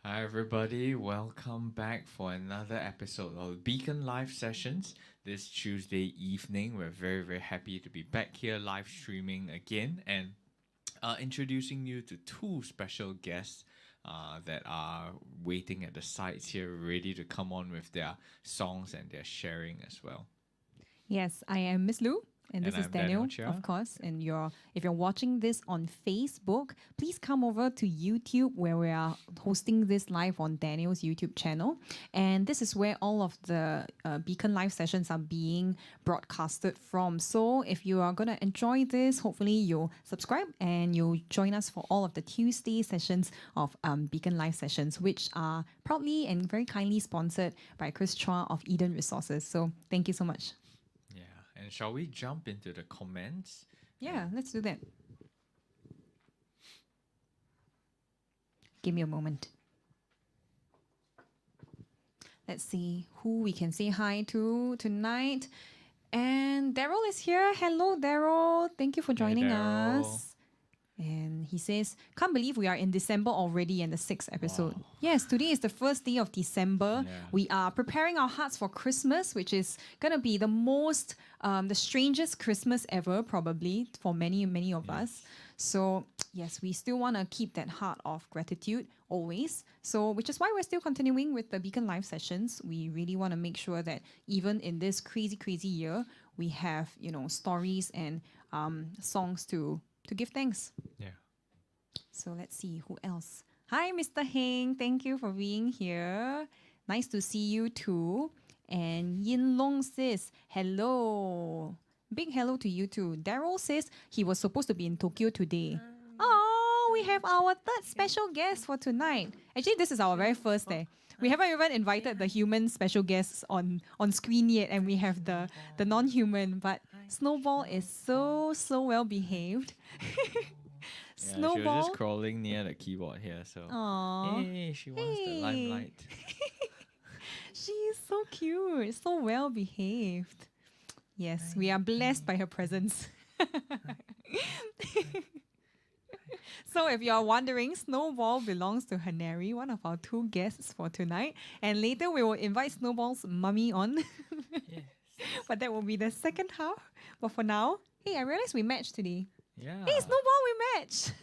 Hi, everybody. Welcome back for another episode of Beacon Live Sessions this Tuesday evening. We're very, very happy to be back here live streaming again and introducing you to two special guests that are waiting at the sides here, ready to come on with their songs and their sharing as well. Yes, I am Miss Lou. And this And is I'm Daniel Daniel, Chia. of course. And if you're watching this on Facebook, please come over to YouTube where we are hosting this live on Daniel's YouTube channel. And this is where all of the Beacon Live sessions are being broadcasted from. So if you are going to enjoy this, hopefully you'll subscribe and you'll join us for all of the Tuesday sessions of Beacon Live sessions, which are proudly and very kindly sponsored by Chris Chua of Eden Resources. So thank you so much. Yeah. And shall we jump into the comments? Yeah, let's do that. Give me a moment. Let's see who we can say hi to tonight. And Daryl is here. Hello, Daryl. Thank you for joining Daryl. us. And he says, can't believe we are in December already and the sixth episode. Wow. Yes, today is the first day of December. Yeah. We are preparing our hearts for Christmas, which is going to be the most, the strangest Christmas ever, probably, for many, many of us. So, yes, we still want to keep that heart of gratitude always. So, which is why we're still continuing with the Beacon Live sessions. We really want to make sure that even in this crazy, crazy year, we have, stories and songs to give thanks. Yeah. So let's see who else. Hi, Mr. Heng. Thank you for being here. Nice to see you too. And Yin Long says, hello. Big hello to you too. Daryl says he was supposed to be in Tokyo today. Oh, we have our third special guest for tonight. Actually, this is our very first day. We haven't even invited the human special guests on screen yet, and we have the non-human. But Snowball is so well behaved. Yeah, she was Snowball. just crawling near the keyboard here, so Aww. hey, she wants the Hey. limelight. She is so cute, so well behaved. Yes, we are blessed by her presence. So if you are wondering, Snowball belongs to Haneri, one of our two guests for tonight. And later we will invite Snowball's mummy on. Yes. But that will be the second half. But for now, hey, I realized we matched today. Yeah. Hey, Snowball, we matched!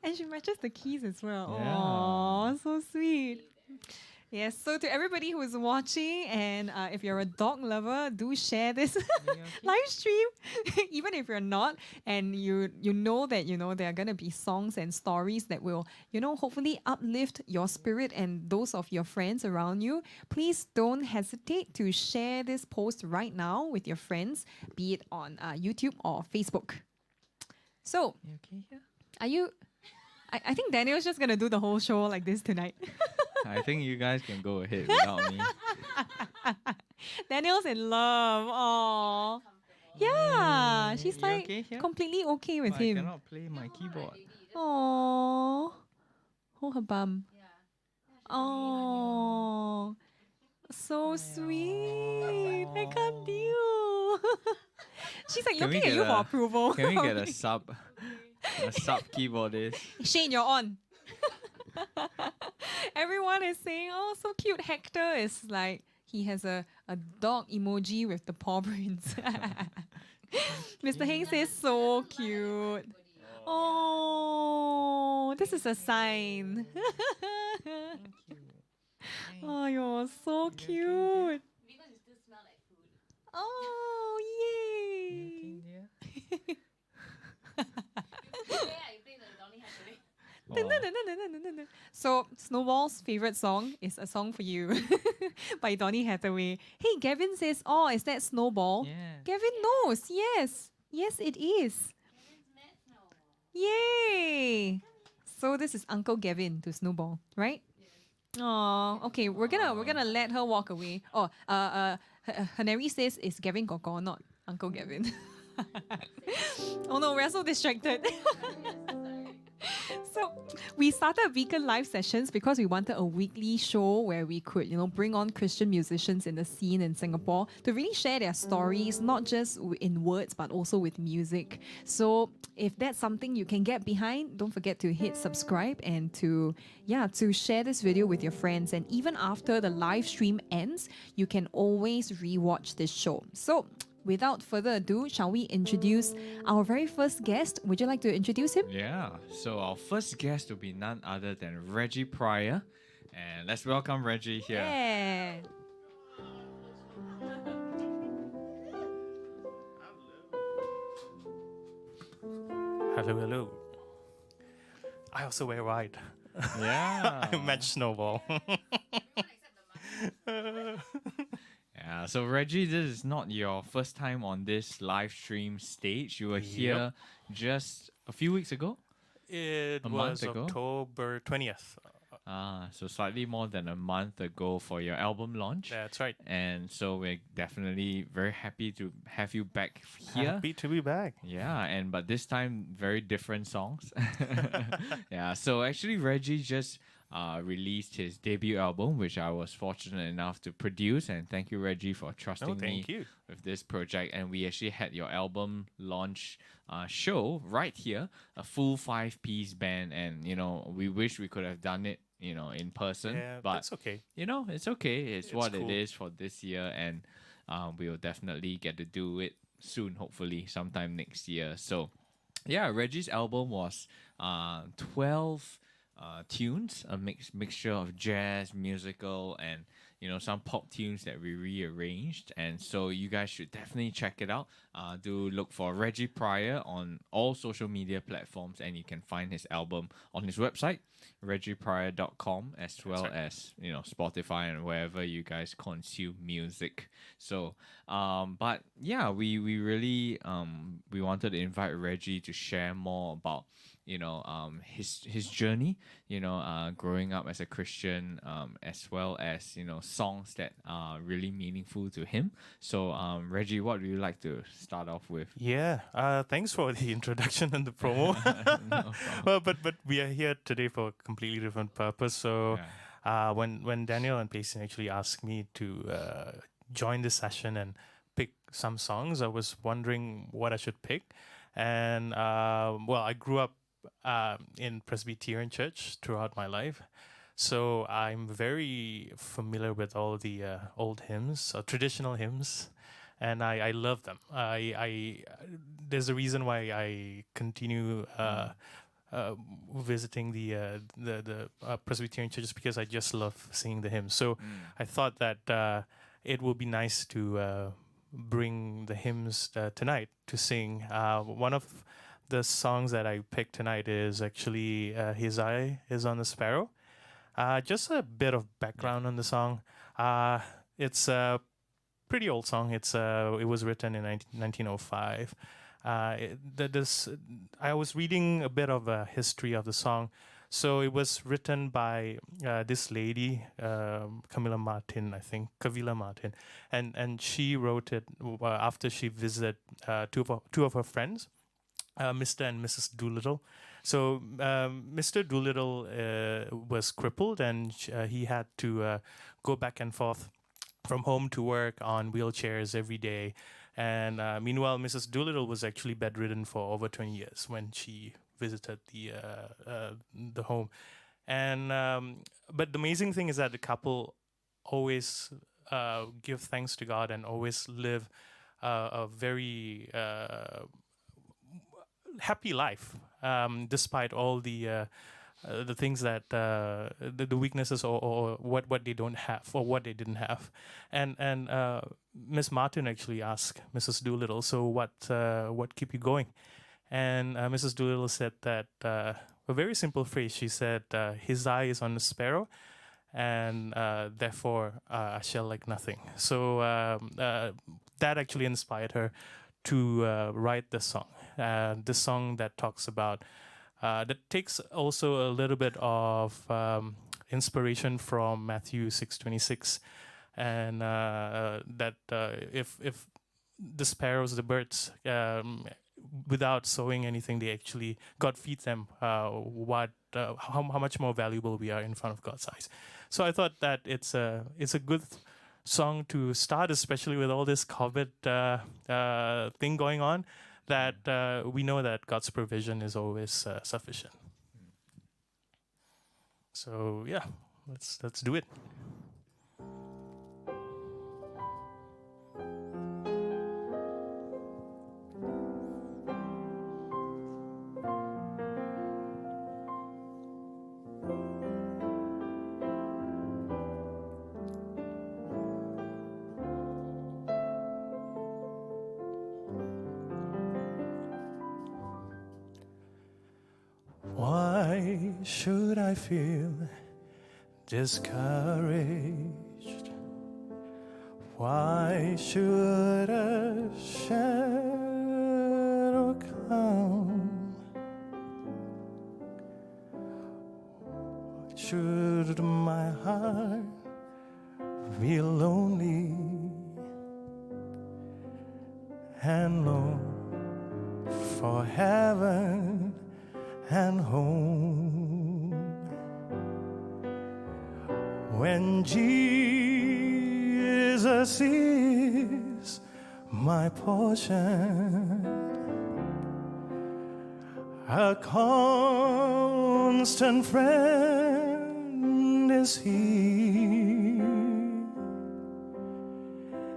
And she matches the keys as well. Yeah. Aww, so sweet. Yes, so to everybody who is watching, and if you're a dog lover, do share this live stream, even if you're not, and you know that there are gonna be songs and stories that will hopefully uplift your spirit and those of your friends around you. Please don't hesitate to share this post right now with your friends, be it on YouTube or Facebook. So, You okay here? are you? I think Daniel's just gonna do the whole show like this tonight. I think you guys can go ahead without me. Daniel's in love. Aww. Yeah, she's You like okay here? completely okay with I him. cannot play my keyboard. Aww. Hold her bum. Aww. So sweet. I can't deal. She's like Can we looking at get you for a- approval. Can we get a sub keyboardist? Shane, you're on. Everyone is saying, oh, so cute. Hector is like, he has a dog emoji with the paw prints. Mr. Heng says, so cute. Oh, this is a sign. Oh, you're so cute. Oh, yay. So Snowball's favorite song is a song for you by Donny Hathaway. Hey, Gavin says, oh, is that Snowball? Yeah. Gavin knows. Yes. Yes, it is. Yay. So this is Uncle Gavin to Snowball, right? Oh, okay. We're gonna let her walk away. Oh, Haneri says it's Gavin Koko, not Uncle Gavin. Oh no, we're so distracted. So we started Beacon Live sessions because we wanted a weekly show where we could, bring on Christian musicians in the scene in Singapore to really share their stories, not just in words, but also with music. So if that's something you can get behind, don't forget to hit subscribe and to share this video with your friends. And even after the live stream ends, you can always rewatch this show. So without further ado, shall we introduce our very first guest? Would you like to introduce him? Yeah. So our first guest will be none other than Reggie Pryor. And let's welcome Reggie here. Yeah. Hello, hello. I also wear white. Yeah. I match Snowball. Yeah, so Reggie, this is not your first time on this live stream stage. You were here just a few weeks ago. It A was month ago? October 20th. So slightly more than a month ago for your album launch. That's right. And so we're definitely very happy to have you back here. Happy to be back. Yeah, but this time very different songs. Yeah, so actually Reggie just released his debut album, which I was fortunate enough to produce. And thank you, Reggie, for trusting me thank you. with this project. And we actually had your album launch show right here, a full 5-piece band. And, we wish we could have done it, in person. Yeah, but that's okay. it's okay. It's what cool. it is for this year. And we will definitely get to do it soon, hopefully, sometime next year. So, yeah, Reggie's album was 12 tunes, a mixture of jazz, musical, and some pop tunes that we rearranged. And so you guys should definitely check it out. Do look for Reggie Pryor on all social media platforms, and you can find his album on his website, reggiepryor.com, as well as Spotify and wherever you guys consume music. So but yeah, we really we wanted to invite Reggie to share more about his journey, growing up as a Christian, as well as songs that are really meaningful to him. So Reggie, what would you like to start off with? Yeah, thanks for the introduction and the promo. No problem. Well, but we are here today for a completely different purpose. So when Daniel and Payson actually asked me to join this session and pick some songs, I was wondering what I should pick. And well, I grew up in Presbyterian church throughout my life, so I'm very familiar with all the old hymns or traditional hymns, and I love them. I there's a reason why I continue visiting the Presbyterian churches, because I just love singing the hymns. So I thought that it would be nice to bring the hymns tonight to sing. One of the songs that I picked tonight is actually His Eye is on the Sparrow. Just a bit of background on the song. It's a pretty old song. It was written in 1905. I was reading a bit of a history of the song. So it was written by this lady, Kavila Martin, and she wrote it after she visited two of her friends, Mr. and Mrs. Doolittle. So Mr. Doolittle was crippled, and he had to go back and forth from home to work on wheelchairs every day. And meanwhile, Mrs. Doolittle was actually bedridden for over 20 years when she visited the home. And but the amazing thing is that the couple always give thanks to God and always live a very happy life, despite all the things that the weaknesses or what they don't have or what they didn't have. And Miss Martin actually asked Mrs. Doolittle, so what keep you going? And Mrs. Doolittle said that a very simple phrase. She said, "His eye is on the sparrow, and therefore I shall lack nothing." So that actually inspired her to write the song. The song that talks about, that takes also a little bit of inspiration from Matthew 6:26, and that if the sparrows, the birds, without sowing anything, they actually, God feeds them. How much more valuable we are in front of God's eyes. So I thought that it's a good song to start, especially with all this COVID thing going on, that we know that God's provision is always sufficient. So yeah, let's do it. Why should I feel discouraged? Why should a shadow come? Should my heart be lonely and long for heaven and home? when Jesus is my portion, a constant friend is He.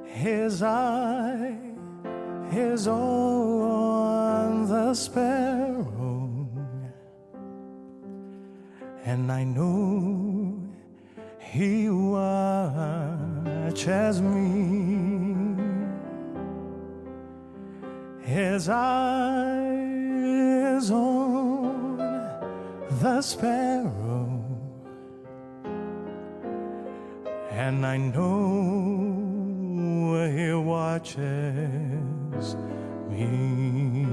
His eye is on the sparrow, and I know He watches me. His eye is on the sparrow, and I know He watches me.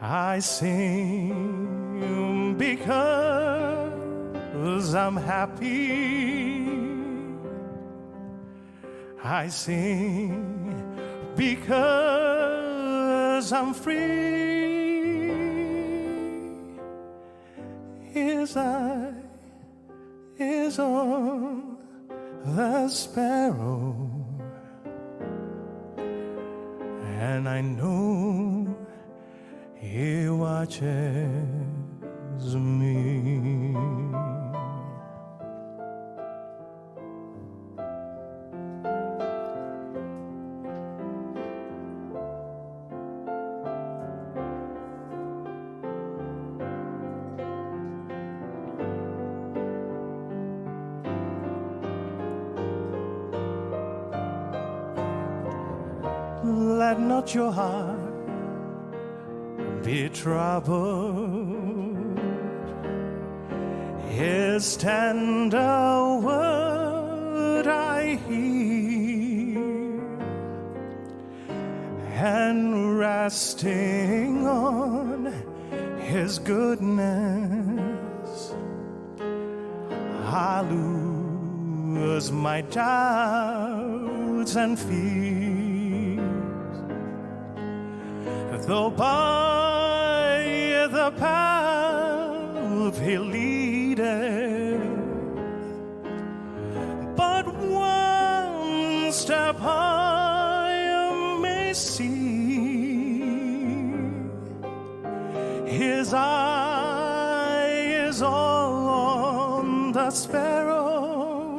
I sing because I'm happy. I sing because I'm free. His eye is on the sparrow, and I know He watches me. Let not your heart be troubled. His tender word I hear, and resting on His goodness, I lose my doubts and fears. Though by the path He leadeth, but one step I may see, His eye is all on the sparrow,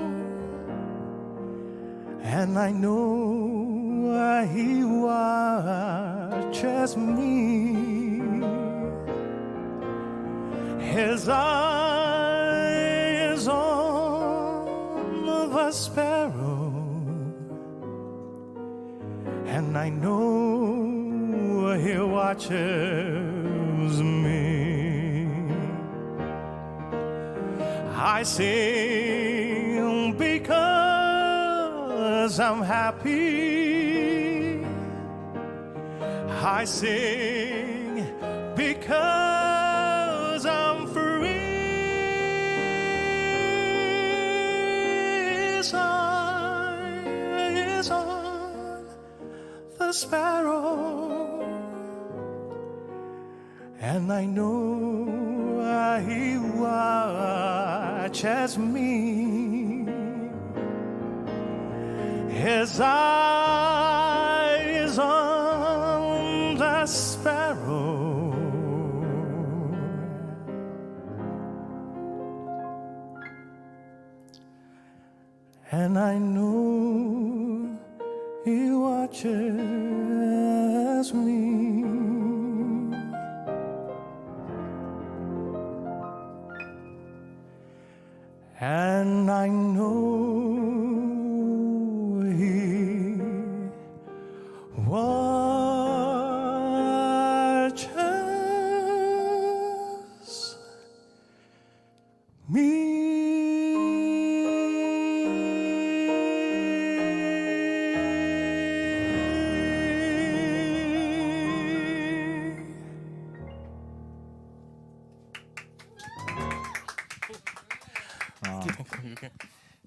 and I know He watches me. His eye is on the sparrow, and I know He watches me. I sing because I'm happy. I sing because I'm free. His eye is on the sparrow, and I know He watches me. His eye is on the sparrow, and I know He watches me. And I know He watches me.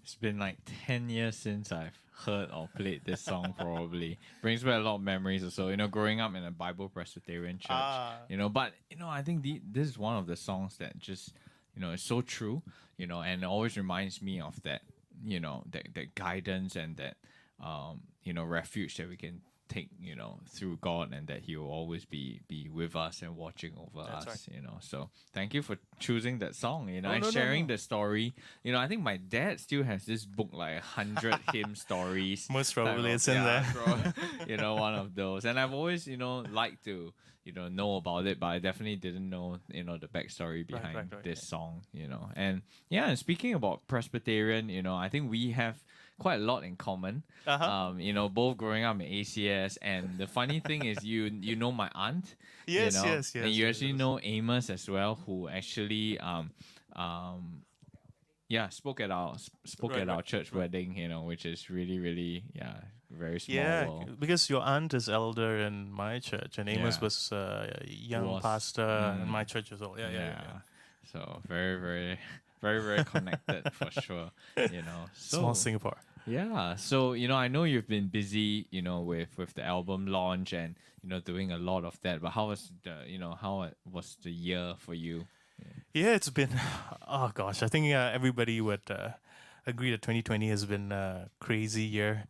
It's been like 10 years since I've heard or played this song, probably. Brings back a lot of memories also, growing up in a Bible Presbyterian church, but, I think this is one of the songs that just, it's so true, and it always reminds me of that, that guidance and that, refuge that we can take, through God, and that He will always be with us and watching over That's us, So thank you for choosing that song, and no, sharing no. the story. I think my dad still has this book, like 100 hymn stories. Most type probably of- it's in there. one of those. And I've always, liked to, know about it, but I definitely didn't know, the backstory behind right, this song, And yeah, and speaking about Presbyterian, I think we have quite a lot in common. Both growing up in ACS, and the funny thing is, you know my aunt. Yes, yes, and you yes, actually yes. know Amos as well, who actually spoke at our Right. church wedding, which is really, really, very small Yeah, world. because your aunt is elder in my church, and Amos Yeah. was a young Was. pastor in my church as well. Yeah. So very, very, very, very connected for sure. Small So Singapore. yeah. So, I know you've been busy, with the album launch and, doing a lot of that. But how was the year for you? Yeah, it's been, oh gosh, I think everybody would agree that 2020 has been a crazy year.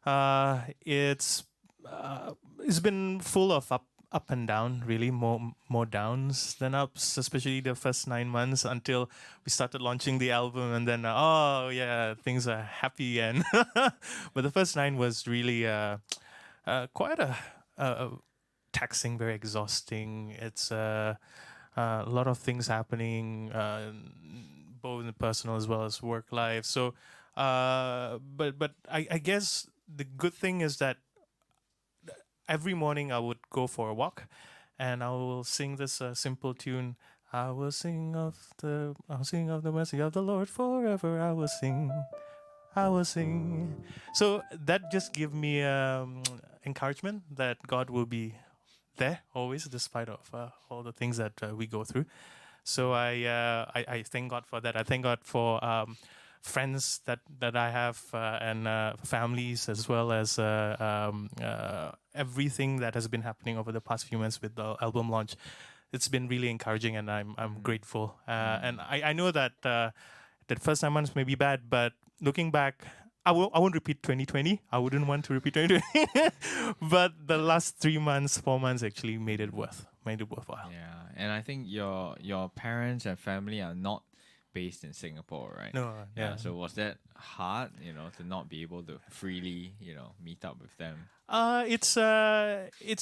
It's been full of up and down, really, more downs than ups, especially the first 9 months until we started launching the album, and then things are happy and but the first 9 was really quite a taxing, very exhausting. It's a lot of things happening, both in the personal as well as work life. So, but I guess the good thing is that every morning I would go for a walk, and I will sing this simple tune. I will sing of the mercy of the Lord forever. I will sing. So that just give me encouragement that God will be there always, despite of all the things that we go through. So I thank God for that. I thank God for friends that I have and families, as well as everything that has been happening over the past few months with the album launch. It's been really encouraging, and I'm grateful. And I know that that first 9 months may be bad, but looking back, I won't repeat 2020. I wouldn't want to repeat 2020. But the last 3 months, 4 months actually made it worthwhile. Yeah, and I think your parents and family are not based in Singapore, right? No, yeah. So was that hard, to not be able to freely, meet up with them? It's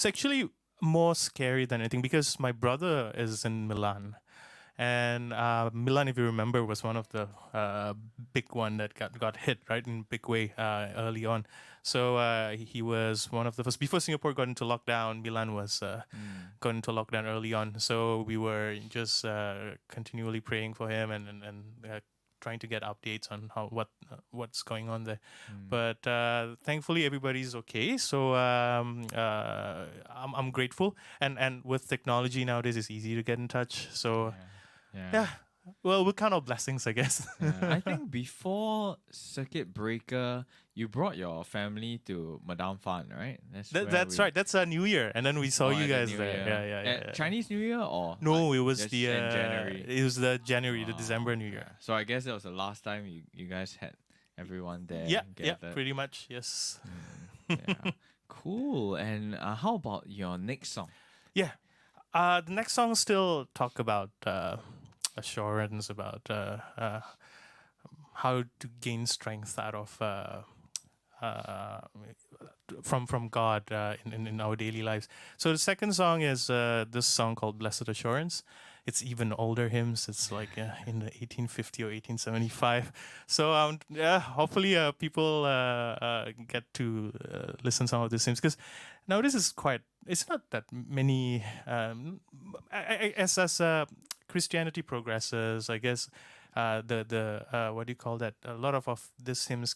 actually more scary than anything, because my brother is in Milan. And Milan, if you remember, was one of the big one that got hit right in a big way early on. So he was one of the first. Before Singapore got into lockdown, Milan was got into lockdown early on. So we were just continually praying for him and trying to get updates on what's going on there. But thankfully everybody's okay. So I'm grateful. And with technology nowadays, it's easy to get in touch. So. Yeah. Well, we count our blessings, I guess. I think before Circuit Breaker, you brought your family to Madame Fan, right? That's right. That's our New Year, and then we saw you at the guys New there. Year. Yeah. Chinese New Year or No, it was just the in January. It was the January, the December New Year. So I guess that was the last time you guys had everyone there. Yeah, gathered. pretty much. Yes. Yeah. Cool. And how about your next song? Yeah. The next song still talk about assurance, about how to gain strength out of from God in our daily lives. So the second song is this song called Blessed Assurance. It's even older hymns. It's like in the 1850 or 1875. So hopefully people get to listen some of these hymns, because now this is quite. It's not that many. As Christianity progresses, I guess the what do you call that? A lot of these hymns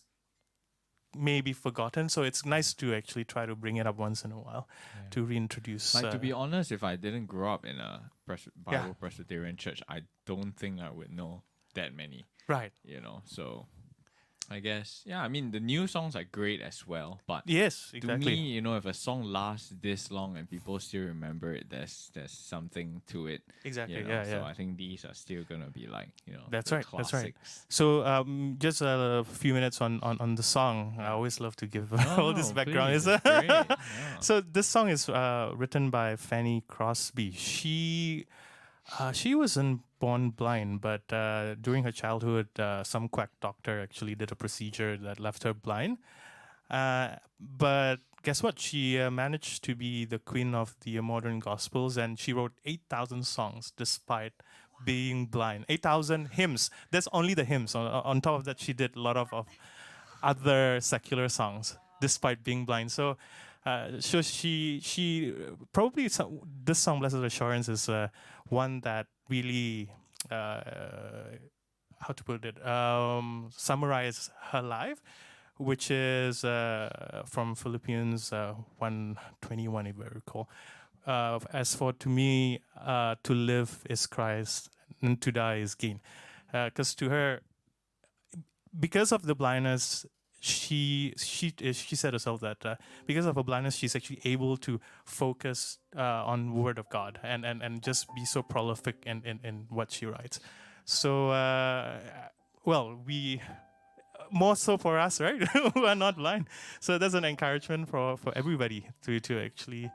may be forgotten, so it's nice to actually try to bring it up once in a while to reintroduce. Like, to be honest, if I didn't grow up in a Bible Presbyterian church, I don't think I would know that many. Right. So I guess, yeah, I mean, the new songs are great as well, but Yes, to exactly. me, you know, if a song lasts this long and people still remember it, there's something to it. Exactly, You know? yeah, So yeah. I think these are still gonna be like, you know, That's the right. That's right. classics. So just a few minutes on the song. I always love to give all this No, background. please, it's great. Yeah. So this song is written by Fanny Crosby. She wasn't born blind, but during her childhood, some quack doctor actually did a procedure that left her blind. But guess what? She managed to be the queen of the modern gospels, and she wrote 8,000 songs despite being blind. 8,000 hymns. That's only the hymns. On top of that, she did a lot of other secular songs despite being blind. So she probably this song Blessed Assurance is one that really how to put it summarize her life, which is from Philippians 1:21, if I recall. As for to me, to live is Christ, and to die is gain. Because to her, because of the blindness, she said herself that because of her blindness, she's actually able to focus on Word of God and just be so prolific in what she writes. So, well, we more so for us, right? Who are not blind. So that's an encouragement for everybody to actually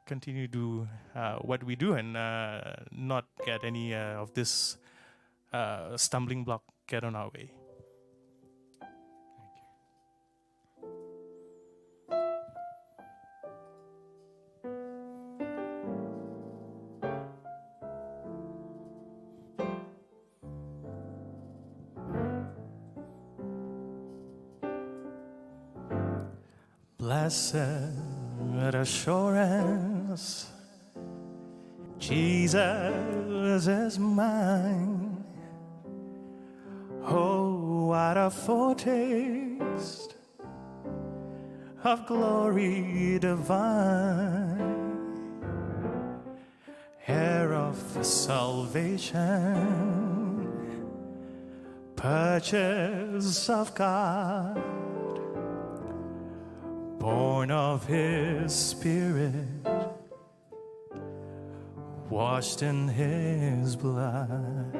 continue to do what we do and not get any of this stumbling block get on our way. Blessed assurance, Jesus is mine. Oh, what a foretaste of glory divine, heir of salvation, purchase of God, born of His Spirit, washed in His blood.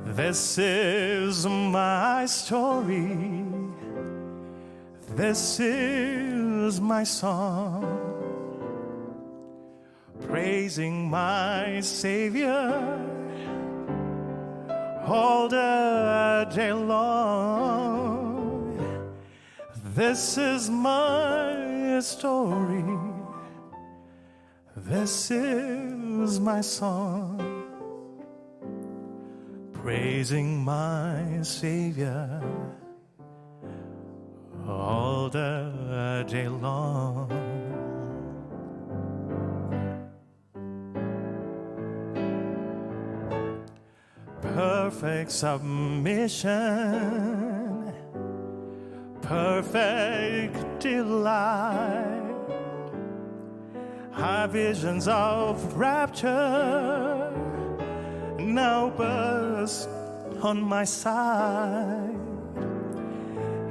This is my story. This is my song, praising my Savior all the day long. This is my story. This is my song, praising my Savior all the day long. Perfect submission, perfect delight, high visions of rapture now burst on my side.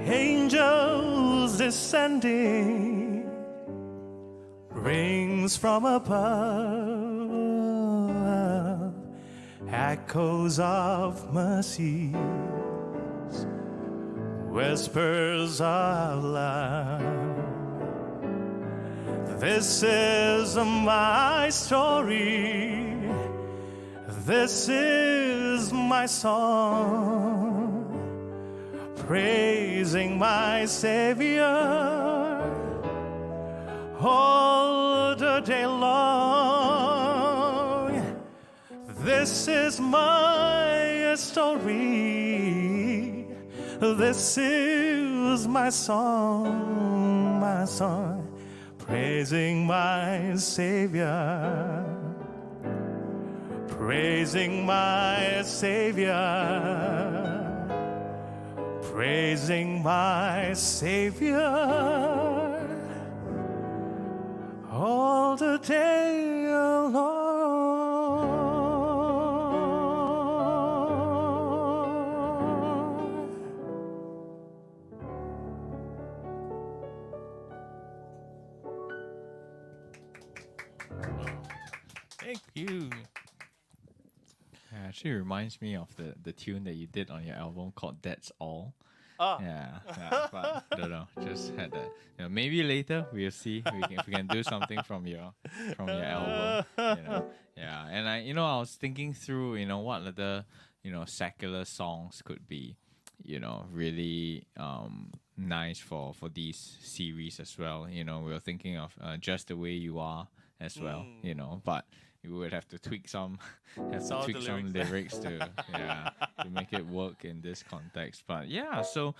Angels descending, rings from above, echoes of mercies, whispers of love. This is my story. This is my song, praising my Savior all the day long. This is my story. This is my song, praising my Savior. Praising my Savior, praising my Savior all the day long. Thank you. Yeah, actually reminds me of the tune that you did on your album called That's All. Ah. Yeah, but don't know. Just had that. Maybe later we'll see if we can do something from your album. Yeah. And I was thinking through, what other, secular songs could be, really nice for these series as well. We were thinking of Just the Way You Are as well. But you would have to tweak some lyrics to make it work in this context. But yeah, so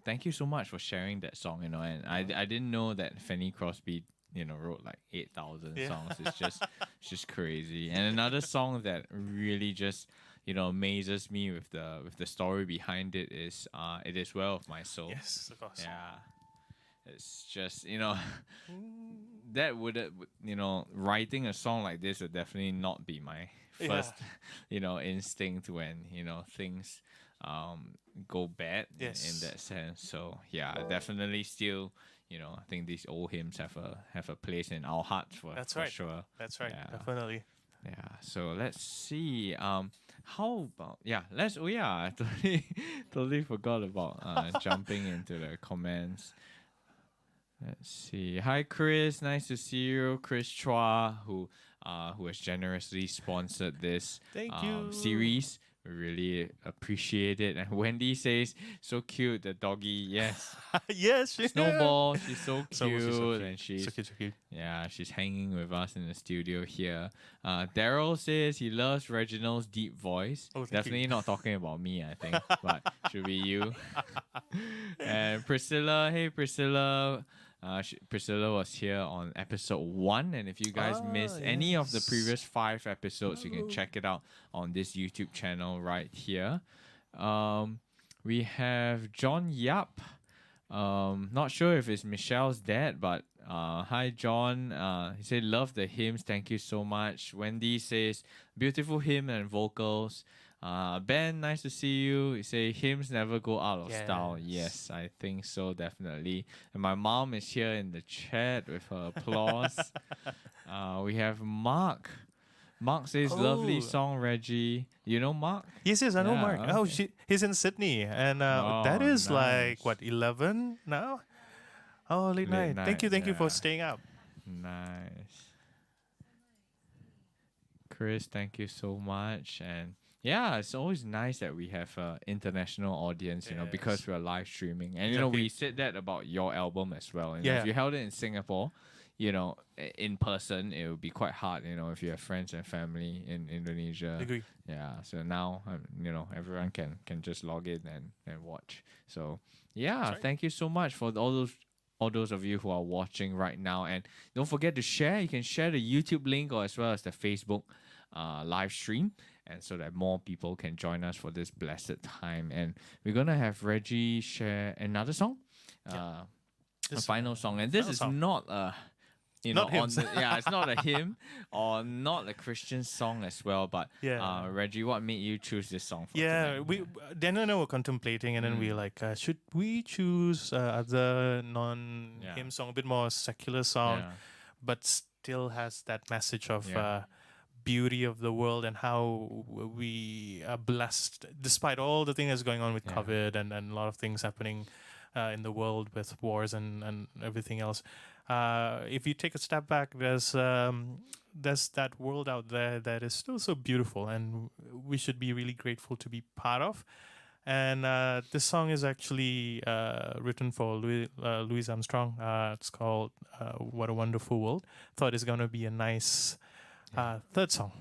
thank you so much for sharing that song, and I didn't know that Fanny Crosby wrote like 8,000 songs. It's just crazy. And another song that really just amazes me with the story behind it is It Is Well With My Soul. Yes, of course. Yeah. It's just that would writing a song like this would definitely not be my first instinct when things go bad in that sense. So yeah, definitely still I think these old hymns have a place in our hearts for sure. That's right. Yeah. Definitely. Yeah, so let's see. How about I totally forgot about jumping into the comments. Let's see. Hi, Chris. Nice to see you, Chris Chua, who has generously sponsored this Thank you. series. We really appreciate it. And Wendy says, "So cute, the doggy." Yes. Yes. Snowball. She's so cute, She's so cute. and she's So cute. yeah, she's hanging with us in the studio here. Daryl says he loves Reginald's deep voice. Oh, thank Definitely you. not talking about me, I think, but should be you. And Priscilla, hey Priscilla. Priscilla was here on episode 1, and if you guys missed any of the previous 5 episodes, you can check it out on this YouTube channel right here. We have John Yap. Not sure if it's Michelle's dad, but hi John. He said love the hymns, thank you so much. Wendy says beautiful hymn and vocals. Ben, nice to see you. You say hymns never go out of style. Yes, I think so, definitely. And my mom is here in the chat with her applause. We have Mark. Mark says lovely song, Reggie. You know Mark? Yes, I know Yeah, Mark. okay. Oh, he's in Sydney, and that is like what 11 now. Oh, late night. Thank you yeah. for staying up. Nice. Chris, thank you so much. And yeah, it's always nice that we have an international audience, because we're live streaming. And, Exactly. we said that about your album as well. Yeah. If you held it in Singapore, in person, it would be quite hard, if you have friends and family in Indonesia. Agree. Yeah, so now, everyone can just log in and watch. So, yeah, thank you so much for all those of you who are watching right now. And don't forget to share. You can share the YouTube link or as well as the Facebook live stream, and so that more people can join us for this blessed time. And we're going to have Reggie share another song, a final song. And this is not a... Not hymns. it's not a hymn or not a Christian song as well. But Reggie, what made you choose this song? For tonight? Daniel and I were contemplating, and then we were like, should we choose other non-hymn song, a bit more secular song, but still has that message of beauty of the world and how we are blessed despite all the things that's going on with COVID and a lot of things happening in the world with wars and everything else. If you take a step back, there's that world out there that is still so beautiful, and we should be really grateful to be part of. And this song is actually written for Louis Armstrong. It's called "What a Wonderful World." Thought it's gonna be a nice third song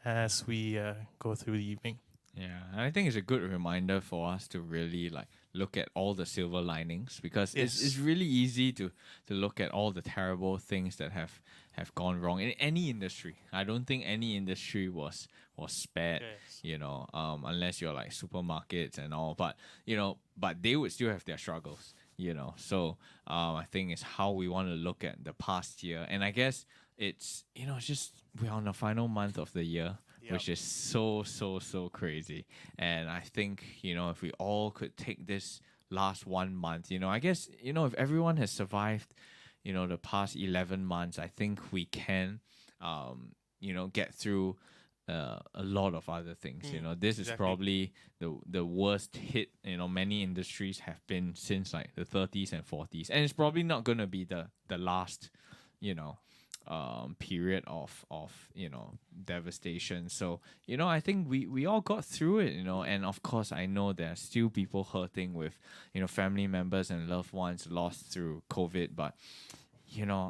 as we go through the evening. Yeah, and I think it's a good reminder for us to really look at all the silver linings, because it's really easy to look at all the terrible things that have gone wrong in any industry. I don't think any industry was spared, unless you're like supermarkets and all. But but they would still have their struggles, So I think it's how we want to look at the past year, and I guess it's it's just we're on the final month of the year. Which is so crazy. And I think, if we all could take this last 1 month, I guess, if everyone has survived, the past 11 months, I think we can get through a lot of other things. This is exactly. probably the worst hit many industries have been since like the 30s and 40s, and it's probably not going to be the last period of devastation. So I think we all got through it, and of course I know there are still people hurting with family members and loved ones lost through COVID, but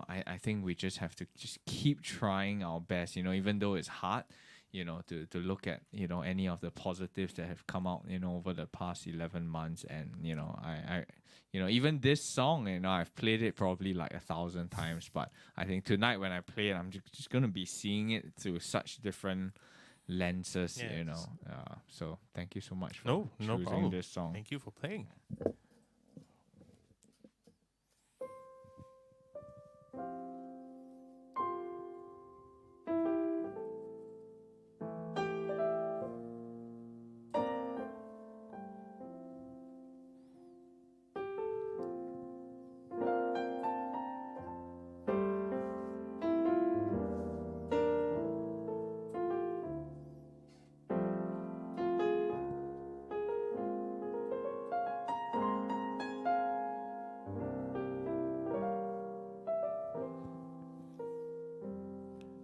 I think we just have to just keep trying our best, even though it's hard, to look at, any of the positives that have come out, over the past 11 months. And, I even this song, I've played it probably like 1,000 times, but I think tonight when I play it, I'm just going to be seeing it through such different lenses, Yes. So thank you so much for No choosing problem. this song. Thank you for playing.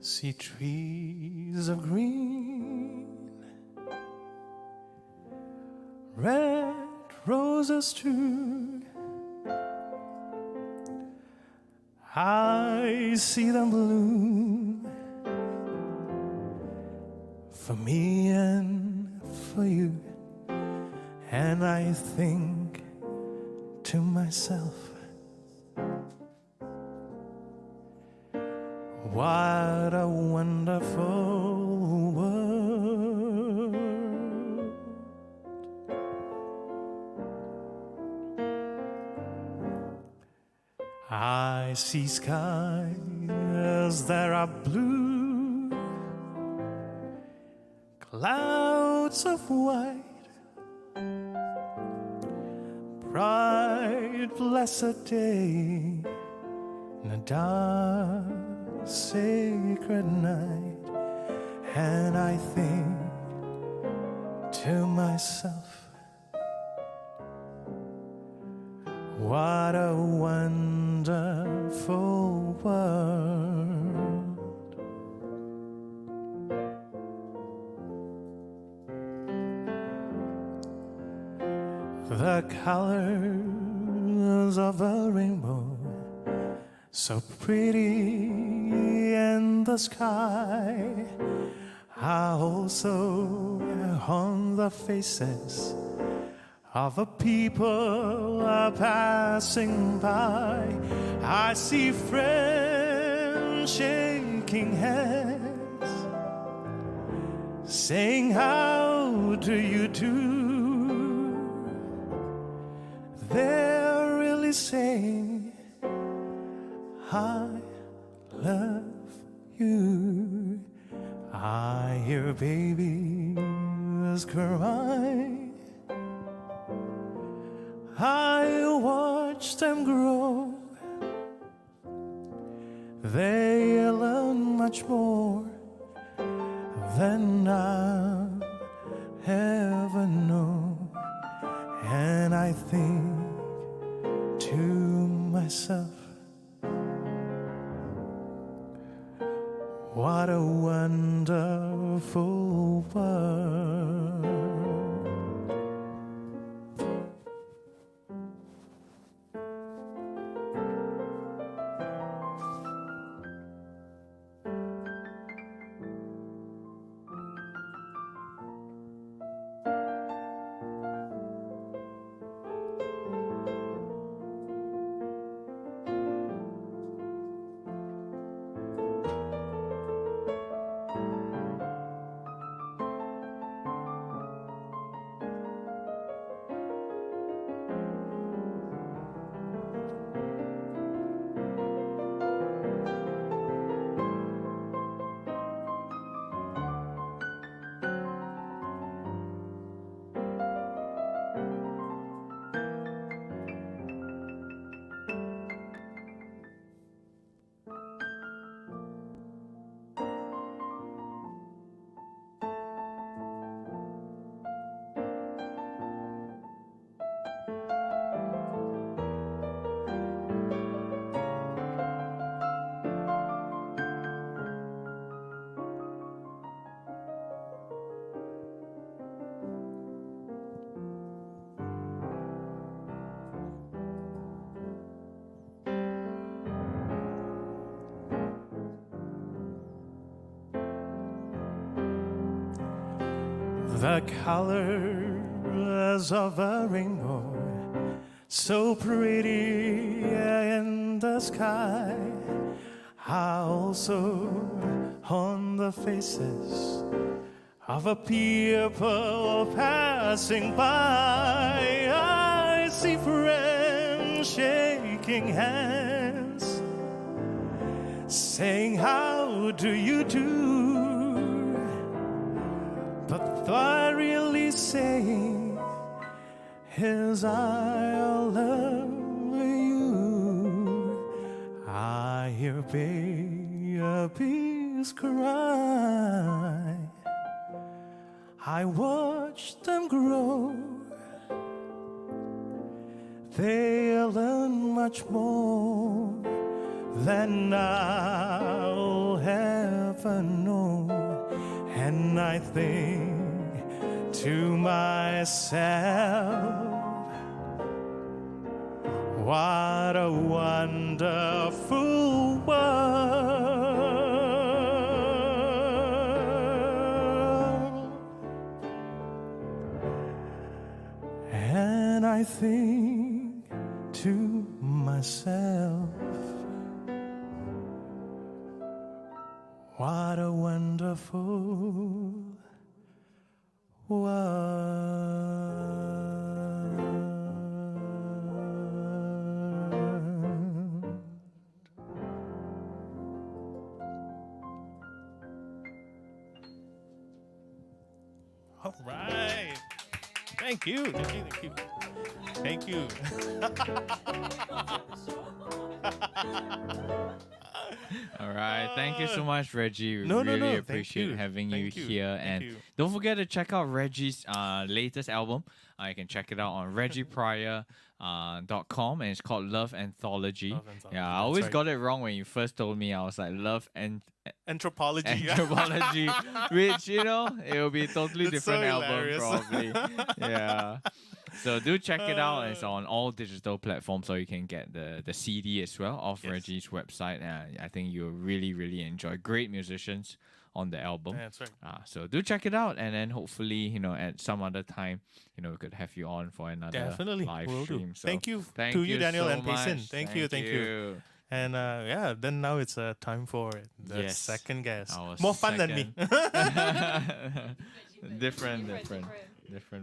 See trees of green, red roses too. I see them bloom for me and for you. And I think to myself, what a wonderful world. I see skies that are blue, clouds of white, bright, blessed day, and a dark, sacred night. And I think to myself, what a wonderful world. The colors of a rainbow, so pretty in the sky, are also on the faces of the people are passing by. I see friends shaking hands, saying, how do you do? They're really saying, I love you. I hear babies cry, I watch them grow. They learn much more than I'll ever know. And I think to myself, what a wonderful world. the colors of a rainbow, so pretty in the sky, are also on the faces of a people passing by. I see friends shaking hands, saying, how do you do? But they're really saying is I love you. I hear babies cry, I watch them grow. They learn much more than I'll ever know. And I think to myself, what a wonderful world. And I think to myself, what a wonderful world. All right. Thank you. Thank you. Thank you. Thank you. All right. Thank you so much, Reggie. We No. really Thank appreciate you. having Thank you you. here. Thank And you. don't forget to check out Reggie's latest album. You can check it out on reggiepryor.com, and it's called Love Anthology. Love Anthology, Yeah, I that's always right. got it wrong when you first told me. I was like, Love Anthropology. Anthropology, which, it will be a totally That's so different album, hilarious. probably. Yeah. So do check it out. It's on all digital platforms, so you can get the CD as well off Yes. Reggie's website. I think you'll really, really enjoy. Great musicians on the album. That's right. So do check it out, and then hopefully, at some other time, we could have you on for another Definitely. live Will do. stream. So Thank you thank to you, Daniel so and Payson. much. Thank you. And yeah, then now it's time for the Yes. second guest. Our More fun than me. different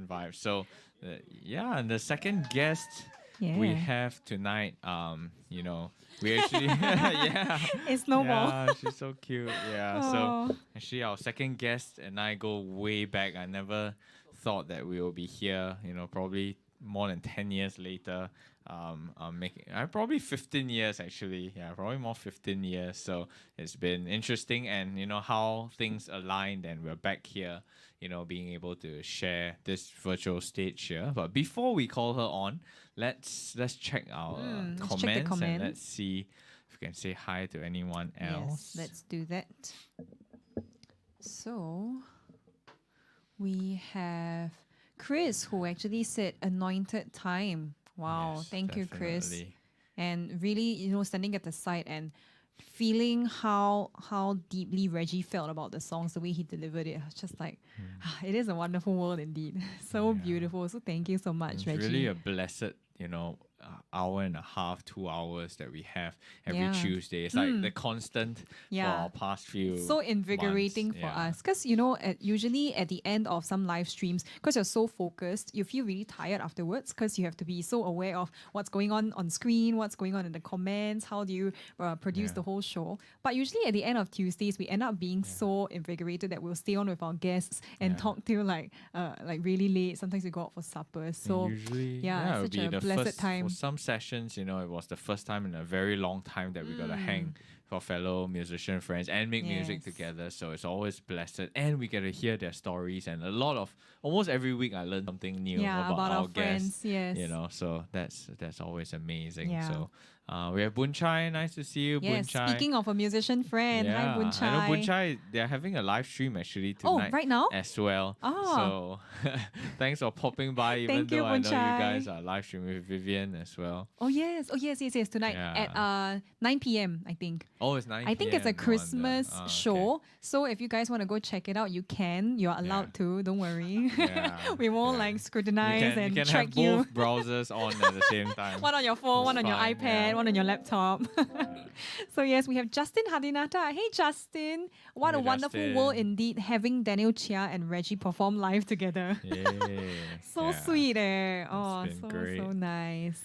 vibe. So, and the second guest we Yeah. have tonight, we actually, yeah, It's Snowball. yeah, she's so cute. Yeah, Aw. so actually, our second guest and I go way back. I never thought that we will be here. Probably more than 10 years later. Probably 15 years actually. Yeah, probably more 15 years. So it's been interesting, and how things aligned, and we're back here. Being able to share this virtual stage here. But before we call her on, let's check our Let's comments, check the and comments. let's see if we can say hi to anyone else. Yes, let's do that. So we have Chris, who actually said anointed time. Wow, Yes, thank you, Chris. definitely. And really, standing at the side and feeling how deeply Reggie felt about the songs, the way he delivered it. I was just like, it is a wonderful world indeed. So Yeah. beautiful. So thank you so much, It's Reggie. really a blessed, hour and a half, 2 hours that we have every Yeah. Tuesday. It's like the constant for Yeah. our past few So invigorating months. for Yeah. us because usually at the end of some live streams, because you're so focused, you feel really tired afterwards because you have to be so aware of what's going on screen, what's going on in the comments, how do you produce Yeah. the whole show. But usually at the end of Tuesdays, we end up being so invigorated that we'll stay on with our guests and Yeah. talk till like really late. Sometimes we go out for supper. And So usually, yeah, it would such be a the blessed first, time. For some sessions, it was the first time in a very long time that we got to hang for fellow musician friends and make music Yes. together. So it's always blessed, and we get to hear their stories. And almost every week, I learn something new about our guests. friends. Yes. So that's always amazing. Yeah. So we have Boon Chai. Nice to see you, Boon Yes. Chai. Speaking of a musician friend, hi Boon Chai. I know Boon Chai, they're having a live stream actually Oh, tonight right now? as well. Ah. So thanks for popping by, even Thank you, though I Boon know Chai. you guys are live streaming with Vivian as well. Oh yes, tonight Yeah. at 9 p.m. I think. Oh, it's 9 I think it's a PM, no wonder. Christmas Ah, okay. show. So if you guys want to go check it out, you can. You're allowed to. Don't worry. Yeah, We won't yeah. like scrutinize you and can track have you. both browsers on at the same time. One on your phone, It's one on your fine, iPad, yeah. one on your laptop. So yes, we have Justin Hadinata. Hey Justin, what Hey, a wonderful world Justin. indeed having Daniel Chia and Reggie perform live together. Yay. So Yeah. sweet Oh, been so great. nice.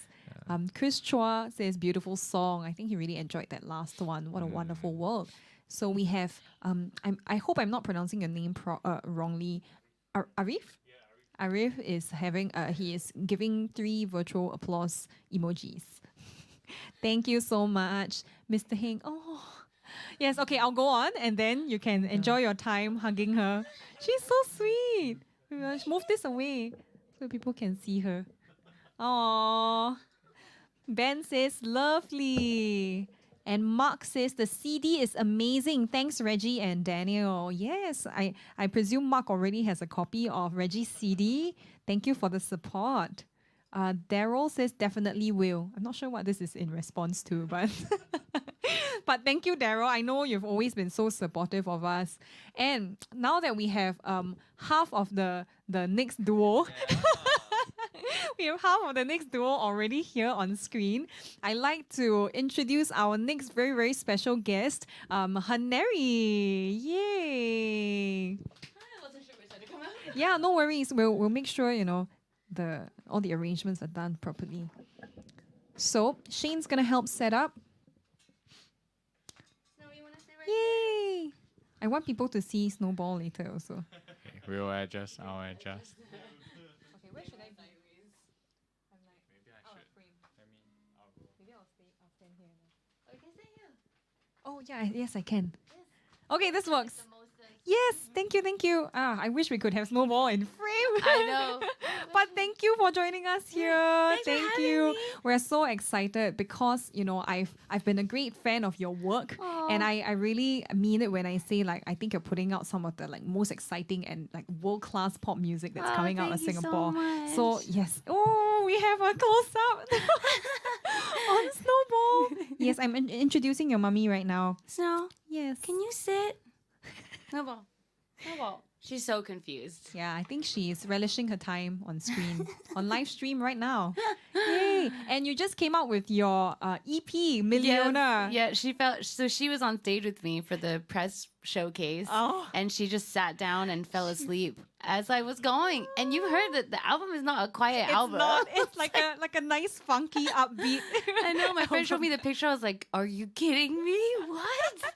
Chris Chua says beautiful song. I think he really enjoyed that last one. What a wonderful world. So we have I hope I'm not pronouncing your name wrongly. Arif? Arif is having he is giving 3 virtual applause emojis. Thank you so much, Mr. Heng. Oh, yes. Okay, I'll go on, and then you can enjoy your time hugging her. She's so sweet. Move this away so people can see her. Oh, Ben says lovely. And Mark says the CD is amazing. Thanks, Reggie and Daniel. Yes, I presume Mark already has a copy of Reggie's CD. Thank you for the support. Daryl says definitely will. I'm not sure what this is in response to, but but thank you, Daryl. I know you've always been so supportive of us. And now that we have half of the next duo. We have half of the next duo already here on screen. I'd like to introduce our next very, very special guest, Haneri. Yay! I wasn't sure which side to come out. Yeah, no worries. We'll make sure, all the arrangements are done properly. So Shane's gonna help set up. Snow, you want to stay right Yay! I want people to see Snowball later also. Okay, we'll adjust, I'll adjust. Okay, where should I be? I'm like, Maybe I out of should. frame. I mean, I'll go. Maybe I'll stand here. there? Okay, stay here. Oh yeah, yes I can. Okay, this works. The most, Yes, thank you. I wish we could have Snowball in frame. I know. But thank you for joining us here. thanks for Thank having you. me. We're so excited because I've been a great fan of your work, and I really mean it when I say like I think you're putting out some of the like most exciting and like world class pop music that's Oh, coming out of thank you so Singapore. much. Yes. Oh, we have a close up on Snowball. Yes, I'm introducing your mummy right now. Snow, Yes. can you sit? Snowball. Snowball. She's so confused. Yeah, I think she is relishing her time on screen, on live stream right now. Yay! And you just came out with your EP, Millionaire. Yeah, she was on stage with me for the press showcase. Oh. And she just sat down and fell asleep as I was going. And you heard that the album is not a quiet It's album. not. It's like a nice funky upbeat. I know. My friend showed me the picture. I was like, "Are you kidding me? What?"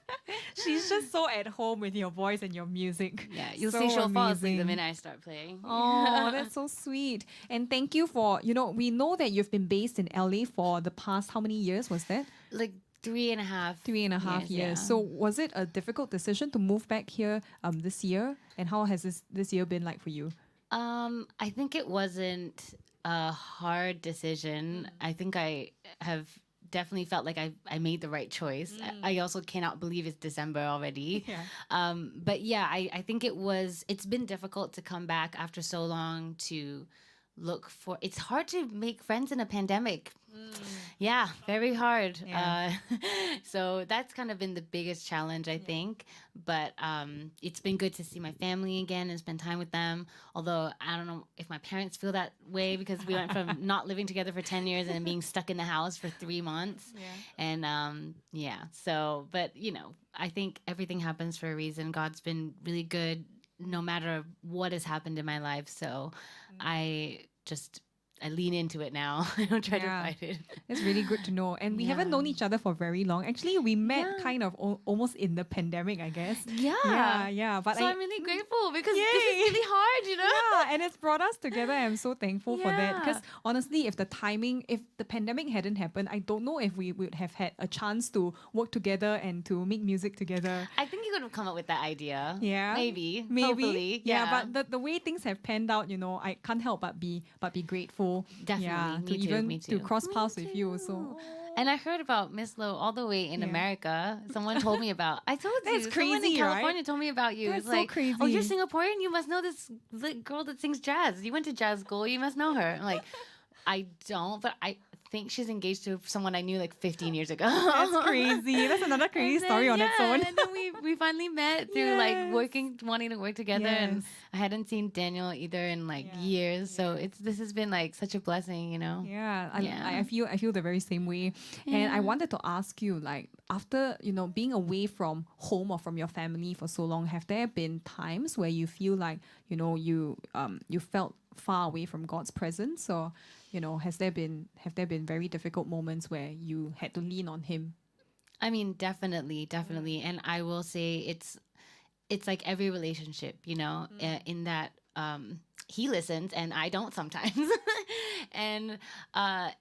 She's just so at home with your voice and your music. Yeah, you'll So see she'll fall asleep the amazing. minute I start playing. Oh, that's so sweet. And thank you for, we know that you've been based in LA for the past, how many years was that? Like 3.5. 3.5 years. yeah. So was it a difficult decision to move back here this year? And how has this year been like for you? I think it wasn't a hard decision. I think I have definitely felt like I made the right choice. I also cannot believe it's December already. Yeah. But yeah, I think it's been difficult to come back after so long to look for. It's hard to make friends in a pandemic. Yeah, very hard. Yeah. So that's kind of been the biggest challenge, I think. But it's been good to see my family again and spend time with them. Although I don't know if my parents feel that way because we went from not living together for 10 years and then being stuck in the house for 3 months. Yeah. And so, but I think everything happens for a reason. God's been really good no matter what has happened in my life. So I lean into it now. I don't try to Yeah. fight it. That's really good to know. And we haven't Yeah. known each other for very long. Actually, we met Yeah. kind of almost in the pandemic, I guess. Yeah. Yeah. But So I'm really grateful because this Yay. is really hard, yeah, and it's brought us together. I'm so thankful for that. Yeah. Because honestly, if the pandemic hadn't happened, I don't know if we would have had a chance to work together and to make music together. I think you could have come up with that idea. Yeah. Maybe. Maybe. Hopefully. Yeah, but the way things have panned out, I can't help but be grateful. Definitely. Yeah, Me to too, even me to too. cross paths with you also. And I heard about Miss Lowe all the way in Yeah. America. Someone told me about. I told That's you. Someone crazy, in right? California told me about you. That's It's so like, oh, you're crazy. Singaporean. You must know this girl that sings jazz. You went to jazz school. You must know her. I'm like, I don't, but I think she's engaged to someone I knew like 15 years ago. That's crazy. That's another crazy And story then, on its own. And then we finally met through like wanting to work together, and Yes. I hadn't seen Daniel either in like Yeah. years. So this has been like such a blessing, you know. Yeah, Yeah. I feel the very same way. And I wanted to ask you, like, after, you know, being away from home or from your family for so long, have there been times where you feel like, you know, you felt far away from God's presence, or, you know, have there been very difficult moments where you had to lean on Him? I mean, definitely. And I will say it's like every relationship, you know, in that he listens and I don't sometimes. And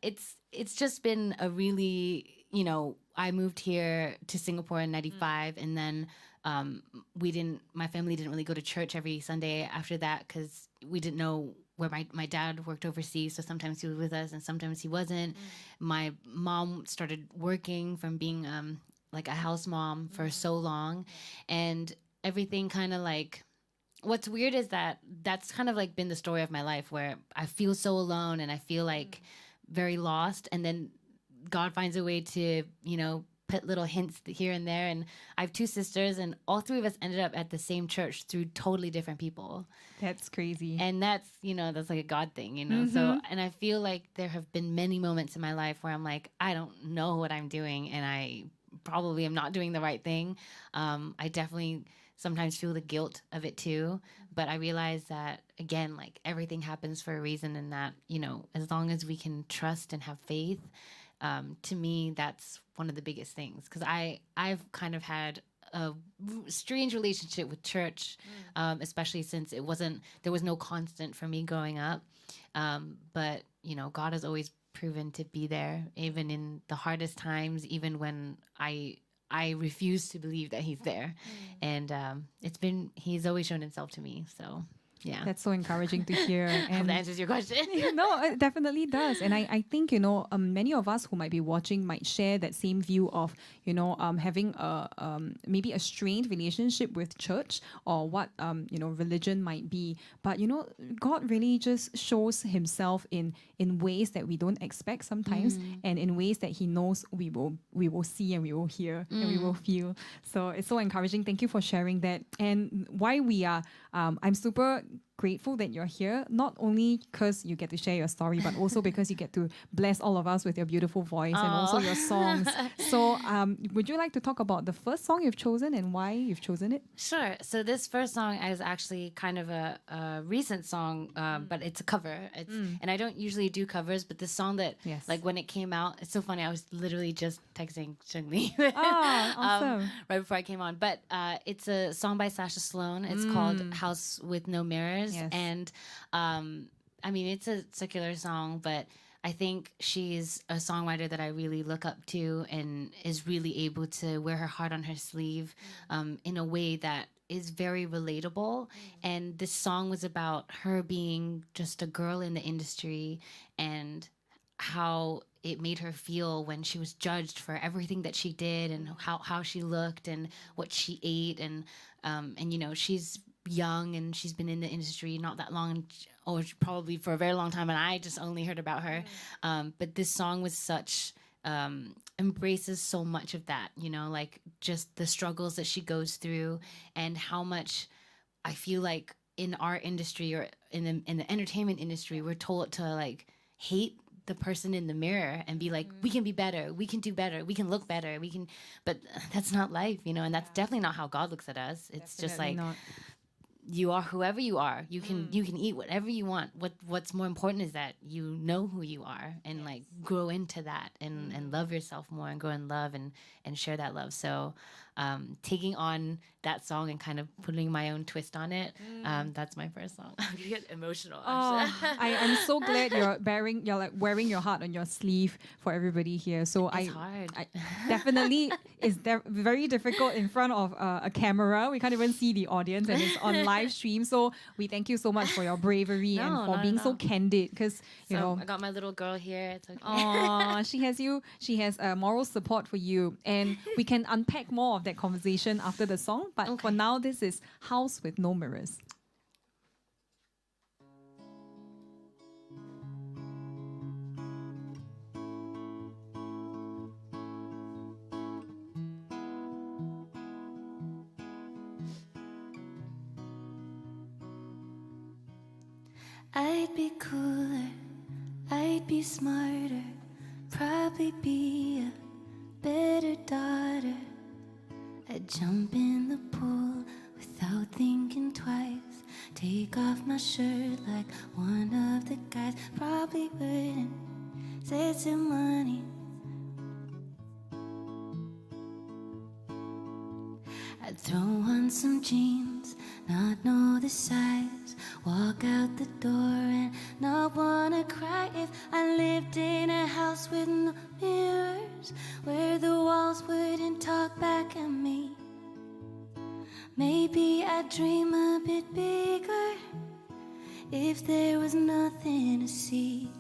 it's just been a really, you know, I moved here to Singapore in 95, and then my family didn't really go to church every Sunday after that, because we didn't know where my dad worked overseas, so sometimes he was with us and sometimes he wasn't. My mom started working from being like a house mom for so long, and everything kind of like, what's weird is that that's kind of like been the story of my life, where I feel so alone and I feel like very lost, and then God finds a way to, you know, put little hints here and there. And I have two sisters, and all three of us ended up at the same church through totally different people. That's crazy. And that's, you know, that's like a God thing, you know. So, and I feel like there have been many moments in my life where I'm like, I don't know what I'm doing, and I probably am not doing the right thing. I definitely sometimes feel the guilt of it too, but I realize that, again, like, everything happens for a reason, and that, you know, as long as we can trust and have faith, to me, that's one of the biggest things, because I've kind of had a strange relationship with church, especially since there was no constant for me growing up. But, you know, God has always proven to be there, even in the hardest times, even when I refuse to believe that He's there. And He's always shown Himself to me. So, yeah. That's so encouraging to hear. I hope And that answers your question. no, it definitely does. And I think, you know, many of us who might be watching might share that same view of, you know, having maybe a strained relationship with church, or what, you know, religion might be. But, you know, God really just shows Himself in ways that we don't expect sometimes, and in ways that He knows we will see, and we will hear, and we will feel. So it's so encouraging. Thank you for sharing that. And why we are, I'm super grateful that you're here, not only because you get to share your story, but also because you get to bless all of us with your beautiful voice and also your songs. So would you like to talk about the first song you've chosen and why you've chosen it? Sure. So this first song is actually kind of a recent song, but it's a cover. And I don't usually do covers, but this song that, Yes. like, when it came out, it's so funny. I was literally just texting Chungli Awesome. right before I came on. But it's a song by Sasha Sloan. It's called House with No Mirrors. Yes. And I mean, it's a secular song, but I think she's a songwriter that I really look up to, and is really able to wear her heart on her sleeve in a way that is very relatable. And this song was about her being just a girl in the industry, and how it made her feel when she was judged for everything that she did, and how she looked and what she ate. And you know, she's young and she's been in the industry not that long, or probably for a very long time, and I just only heard about her. But this song was such embraces so much of that, you know, like just the struggles that she goes through, and how much I feel like in our industry, or in the entertainment industry, we're told to like hate the person in the mirror and be like, we can be better, we can do better, we can look better, but that's not life, you know. And that's definitely not how God looks at us. It's just like, not. you are whoever you are. You can eat whatever you want. What's more important is that you know who you are, and like grow into that, and love yourself more, and grow in love, and share that love. So taking on that song and kind of putting my own twist on it, that's my first song. I'm gonna get emotional. Oh, I'm so glad you're wearing your heart on your sleeve for everybody here. So It's hard. I definitely is very difficult in front of a camera. We can't even see the audience, and it's on live stream. So we thank you so much for your bravery No, and for not being at so all. candid. Because you So know, I got my little girl here. It's okay. oh, she has you. She has moral support for you, and we can unpack more of that conversation after the song. But for now, this is House with No Mirrors. I'd be cooler, I'd be smarter, probably be a better daughter. I'd jump in the pool without thinking twice, take off my shirt like one of the guys. Probably wouldn't save some money. I'd throw on some jeans, not know the size, walk out the door and not wanna cry. If I lived in a house with no mirrors, where the walls wouldn't talk back at me, maybe I'd dream a bit bigger. If there was nothing to see,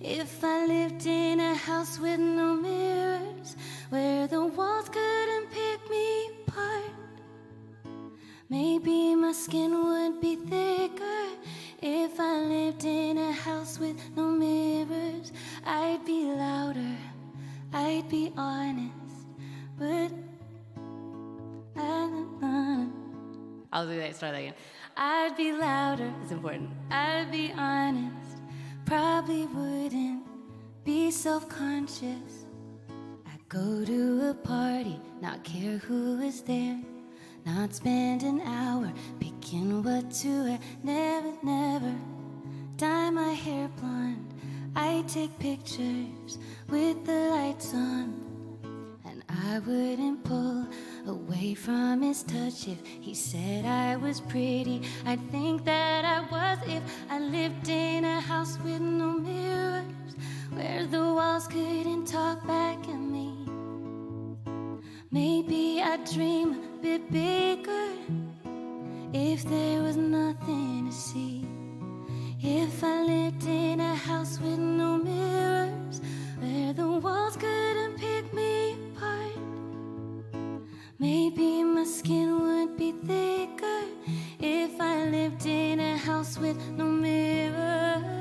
if I lived in a house with no mirrors, where the walls couldn't pick me apart, maybe my skin would be thicker. If I lived in a house with no mirrors, I'd be louder, I'd be honest, but I'll do that. Start that again. I'd be louder, it's important. I'd be honest, probably wouldn't be self-conscious. I'd go to a party, not care who was there, not spend an hour picking what to wear. Never, never dye my hair blonde. I'd take pictures with the lights on, and I wouldn't pull away from his touch. If he said I was pretty, I'd think that I was. If I lived in a house with no mirrors, where the walls couldn't talk back at me, maybe I'd dream a bit bigger. If there was nothing to see, if I lived in a house with no mirrors, where the walls couldn't pick me apart, maybe my skin would be thicker. If I lived in a house with no mirrors.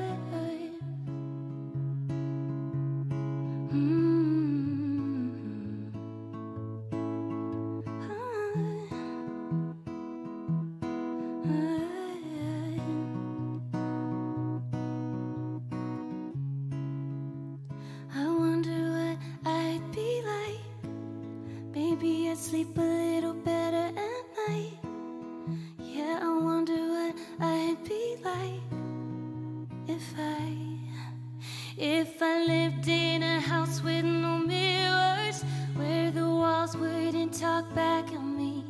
I wonder what I'd be like. Maybe I'd sleep a little better at night. Yeah, I wonder what I'd be like if I lived in a house with no mirrors, where the walls wouldn't talk back at me.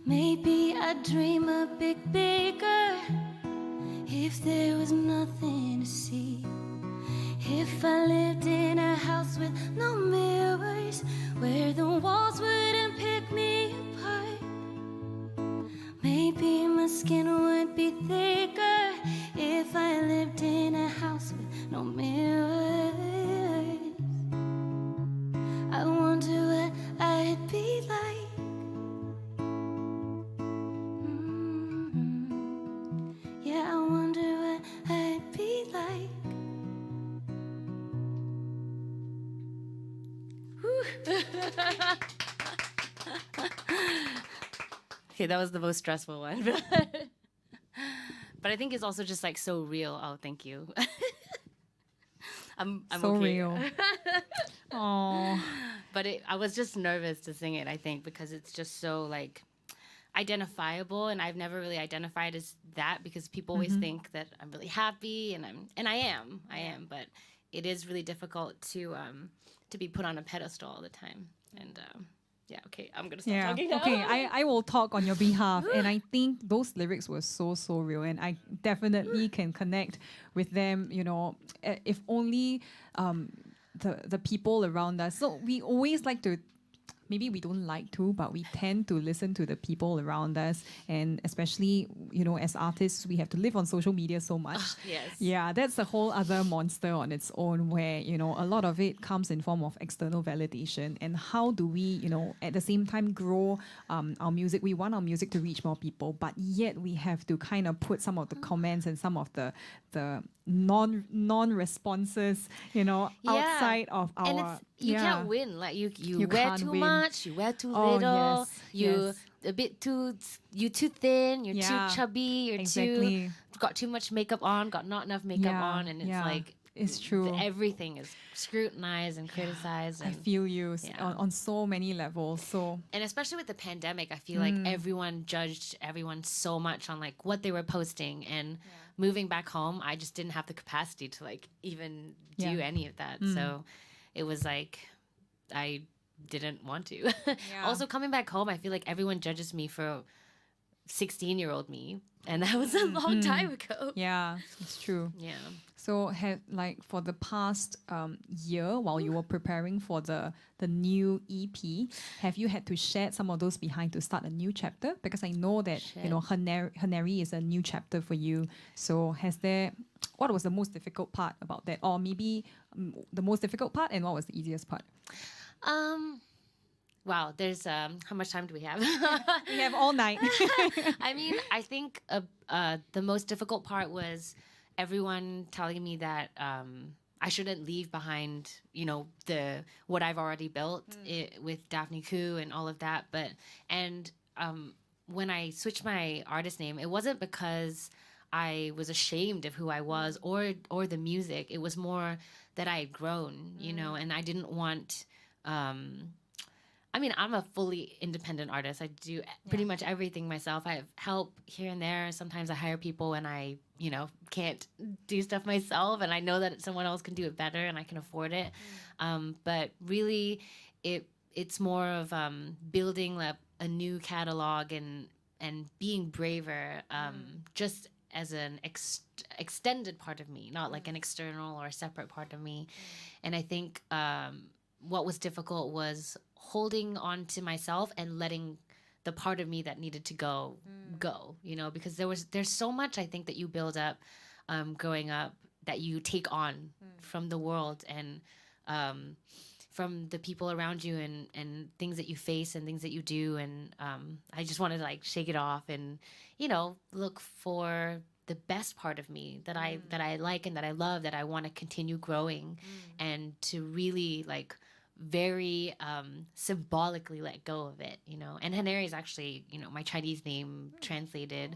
Maybe I'd dream a bit bigger. If there was nothing to see, if I lived in a house with no mirrors, where the walls wouldn't pick me apart, maybe my skin would be thicker. If I lived in a house with no mirrors, I wonder what I'd be like. Yeah, I wonder what I'd be like. Okay, that was the most stressful one. But I think it's also just like so real. Oh, thank you. I'm So okay. real. Oh, But I was just nervous to sing it, I think, because it's just so like identifiable, and I've never really identified as that, because people always think that I'm really happy, and I am, but it is really difficult to be put on a pedestal all the time. And yeah, okay, I'm gonna stop yeah. talking now. Okay, I will talk on your behalf. And I think those lyrics were so, so real. And I definitely can connect with them, you know, if only the people around us. So we always like to, maybe we don't like to, but we tend to listen to the people around us. And especially, you know, as artists, we have to live on social media so much. Yes. Yeah, that's a whole other monster on its own, where, you know, a lot of it comes in form of external validation. And how do we, you know, at the same time grow our music? We want our music to reach more people, but yet we have to kind of put some of the comments and some of the non-responses, you know, Yeah. outside of our... And it's, you yeah. can't win. Like you You wear can't too win. much, you wear too Oh, little, yes, you yes. a bit you're too thin, you're Yeah, too chubby, you're exactly. got too much makeup on, got not enough makeup Yeah, on, and it's yeah, like it's true. everything is scrutinized and criticized. I And, feel you Yeah. on so many levels. So and especially with the pandemic, I feel like everyone judged everyone so much on like what they were posting. And moving back home, I just didn't have the capacity to like even do Yeah. any of that. So it was like I didn't want to. Yeah. Also, coming back home, I feel like everyone judges me for 16-year-old me, and that was a long time ago. yeah, it's true. Yeah. So have like for the past year while you were preparing for the new EP, have you had to shed some of those behind to start a new chapter? Because I know that you know Haneri is a new chapter for you. So what was the most difficult part about that, or maybe the most difficult part, and what was the easiest part? Wow. There's how much time do we have? We have all night. I mean, I think the most difficult part was everyone telling me that I shouldn't leave behind, you know, what I've already built with Daphne Koo and all of that. And when I switched my artist name, it wasn't because I was ashamed of who I was or the music. It was more that I had grown, you know, and I didn't want. I mean, I'm a fully independent artist. I do pretty much everything myself. I have help here and there. Sometimes I hire people and I, you know, can't do stuff myself. And I know that someone else can do it better and I can afford it. But really, it's more of building a new catalog and being braver just as an extended part of me, not like an external or a separate part of me. And I think what was difficult was holding on to myself and letting the part of me that needed to go, you know, because there's so much I think that you build up growing up that you take on from the world and from the people around you and things that you face and things that you do. And I just wanted to like shake it off and, you know, look for the best part of me that I like and that I love, that I want to continue growing and to really like very symbolically let go of it, you know. And Haneri is actually, you know, my Chinese name translated.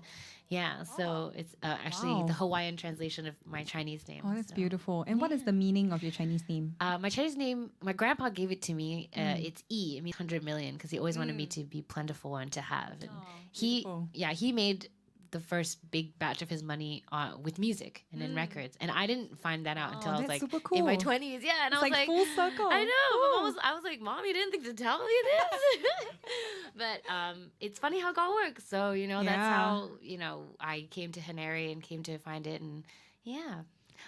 Yeah, so it's actually the Hawaiian translation of my Chinese name. Oh, that's so. beautiful. And what is the meaning of your Chinese name? My Chinese name, my grandpa gave it to me. It's E. It means 100 million because he always wanted me to be plentiful and to have. And he made the first big batch of his money with music and in records, and I didn't find that out until I was like super in my cool. 20s. Yeah, and It's I was like like full circle. I know. Cool. I was like, Mom, you didn't think to tell me this. But it's funny how God works. So you know, that's Yeah. how you know I came to Haneri and came to find it, and yeah.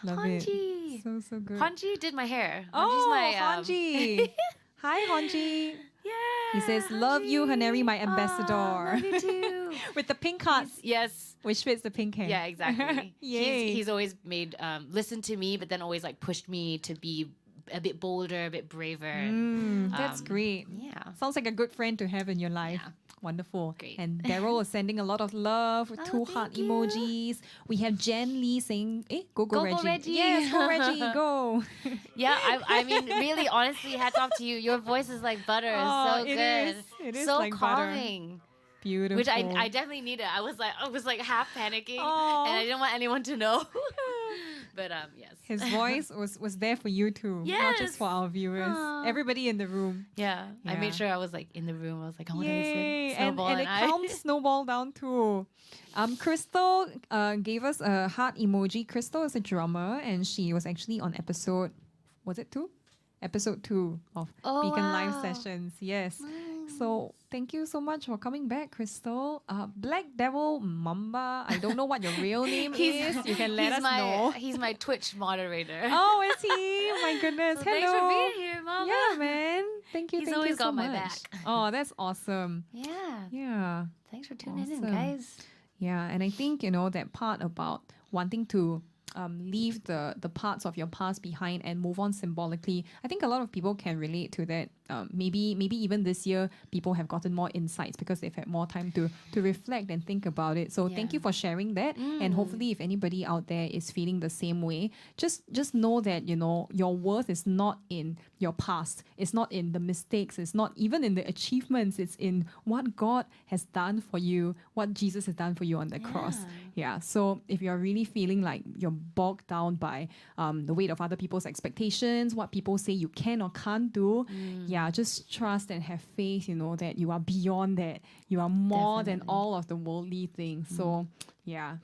Love Hanji. it. So good. Hanji did my hair. Oh, Hanji's my Hanji. Hi, Hanji. Yeah. He says, "Love you, Haneri, my ambassador." Love you too. With the pink hearts, Yes. which fits the pink hair. Yeah, exactly. Yay. He's always made listened to me, but then always like pushed me to be a bit bolder, a bit braver. And, That's great. yeah. Sounds like a good friend to have in your life. Yeah. Wonderful. Great. And Daryl is sending a lot of love with two heart thank you. emojis. We have Jen Lee saying, go Go, Reggie. Reggie. Yes, go Reggie, go. Yeah, I mean, really, honestly, hats off to you. Your voice is like butter. It's Oh, so it good. is. It is so like butter. calming. Beautiful. Which I definitely needed. I was like half panicking, Aw. and I didn't want anyone to know. But yes. His voice was there for you too, not just Yes. for our viewers. Aw. Everybody in the room. Yeah, I Yeah. made sure I was like in the room. I was like, I want to Yay! listen. Snowball And it I. calmed Snowball down too. Crystal gave us a heart emoji. Crystal is a drummer and she was actually on episode, was it 2? Episode 2 of Oh, Beacon Live wow. Sessions. Yes. So thank you so much for coming back, Crystal. Black Devil Mamba. I don't know what your real name is. You can let us know. He's my Twitch moderator. Oh, is he? My goodness. So Hello. thanks for being here, Mama. Yeah, man. Thank you. He's thank always you so got my much. back. Oh, that's awesome. Yeah. Yeah. Thanks for tuning in, Awesome. guys. Yeah, and I think, you know, that part about wanting to leave the parts of your past behind and move on symbolically. I think a lot of people can relate to that. Maybe even this year, people have gotten more insights because they've had more time to reflect and think about it. So thank you for sharing that. And hopefully, if anybody out there is feeling the same way, just know that your worth is not in your past. It's not in the mistakes. It's not even in the achievements. It's in what God has done for you, what Jesus has done for you on the cross. Yeah. So if you're really feeling like you're bogged down by the weight of other people's expectations, what people say you can or can't do, just trust and have faith, that you are beyond that. You are more than all of the worldly things. So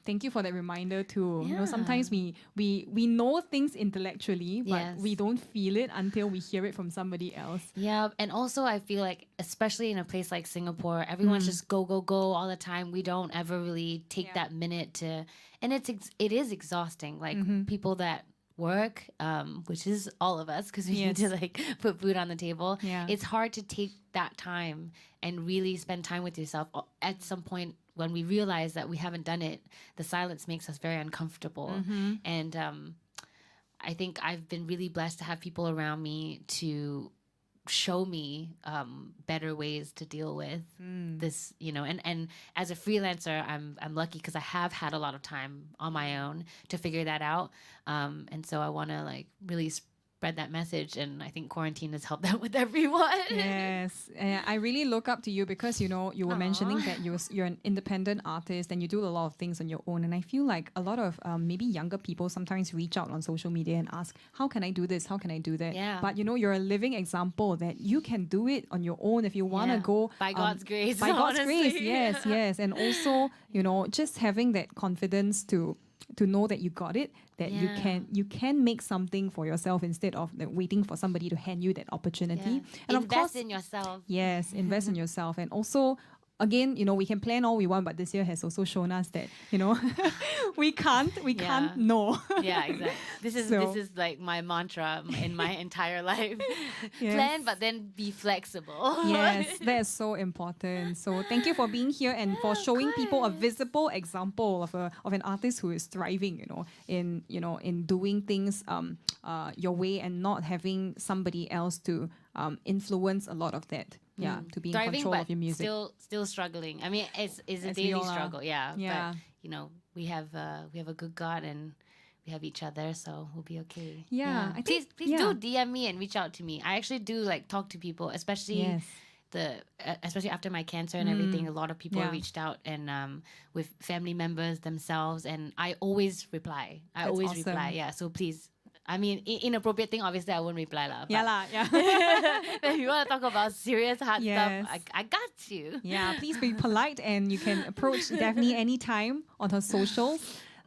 thank you for that reminder too. Sometimes we know things intellectually, but we don't feel it until we hear it from somebody else. Yeah, and also I feel like, especially in a place like Singapore, everyone's just go all the time. We don't ever really take that minute to, and it is exhausting. Like people that work, which is all of us, because we need to like put food on the table. It's hard to take that time and really spend time with yourself. At some point, when we realize that we haven't done it, the silence makes us very uncomfortable. And I think I've been really blessed to have people around me to show me better ways to deal with this, and as a freelancer, I'm lucky because I have had a lot of time on my own to figure that out. And so I want to like really spread that message, and I think quarantine has helped that with everyone. Yes, I really look up to you because you were mentioning that you're an independent artist and you do a lot of things on your own, and I feel like a lot of maybe younger people sometimes reach out on social media and ask, how can I do this, how can I do that? But you're a living example that you can do it on your own if you want to go by God's grace. By God's grace, yes, and also just having that confidence to know that you got it, that you can make something for yourself instead of waiting for somebody to hand you that opportunity. And invest of course, in yourself. Yes, invest in yourself. And also, again, we can plan all we want, but this year has also shown us that, we can't know. Yeah, exactly. This is like my mantra in my entire life. Plan, but then be flexible. Yes, that is so important. So thank you for being here and for showing people a visible example of an artist who is thriving, in doing things your way and not having somebody else to influence a lot of that. To be in thriving, control but of your music. Still struggling. I mean, it's a As daily we all are. struggle. But we have a good God and we have each other, so we'll be okay. I think, Please do DM me and reach out to me. I actually do like talk to people, especially especially after my cancer and everything. A lot of people reached out and with family members themselves, and I always reply. That's awesome. Reply. Yeah, so please. I mean, inappropriate thing, obviously I won't reply lah. If you want to talk about serious hard stuff, I got you. Yeah, please be polite and you can approach Daphne anytime on her socials.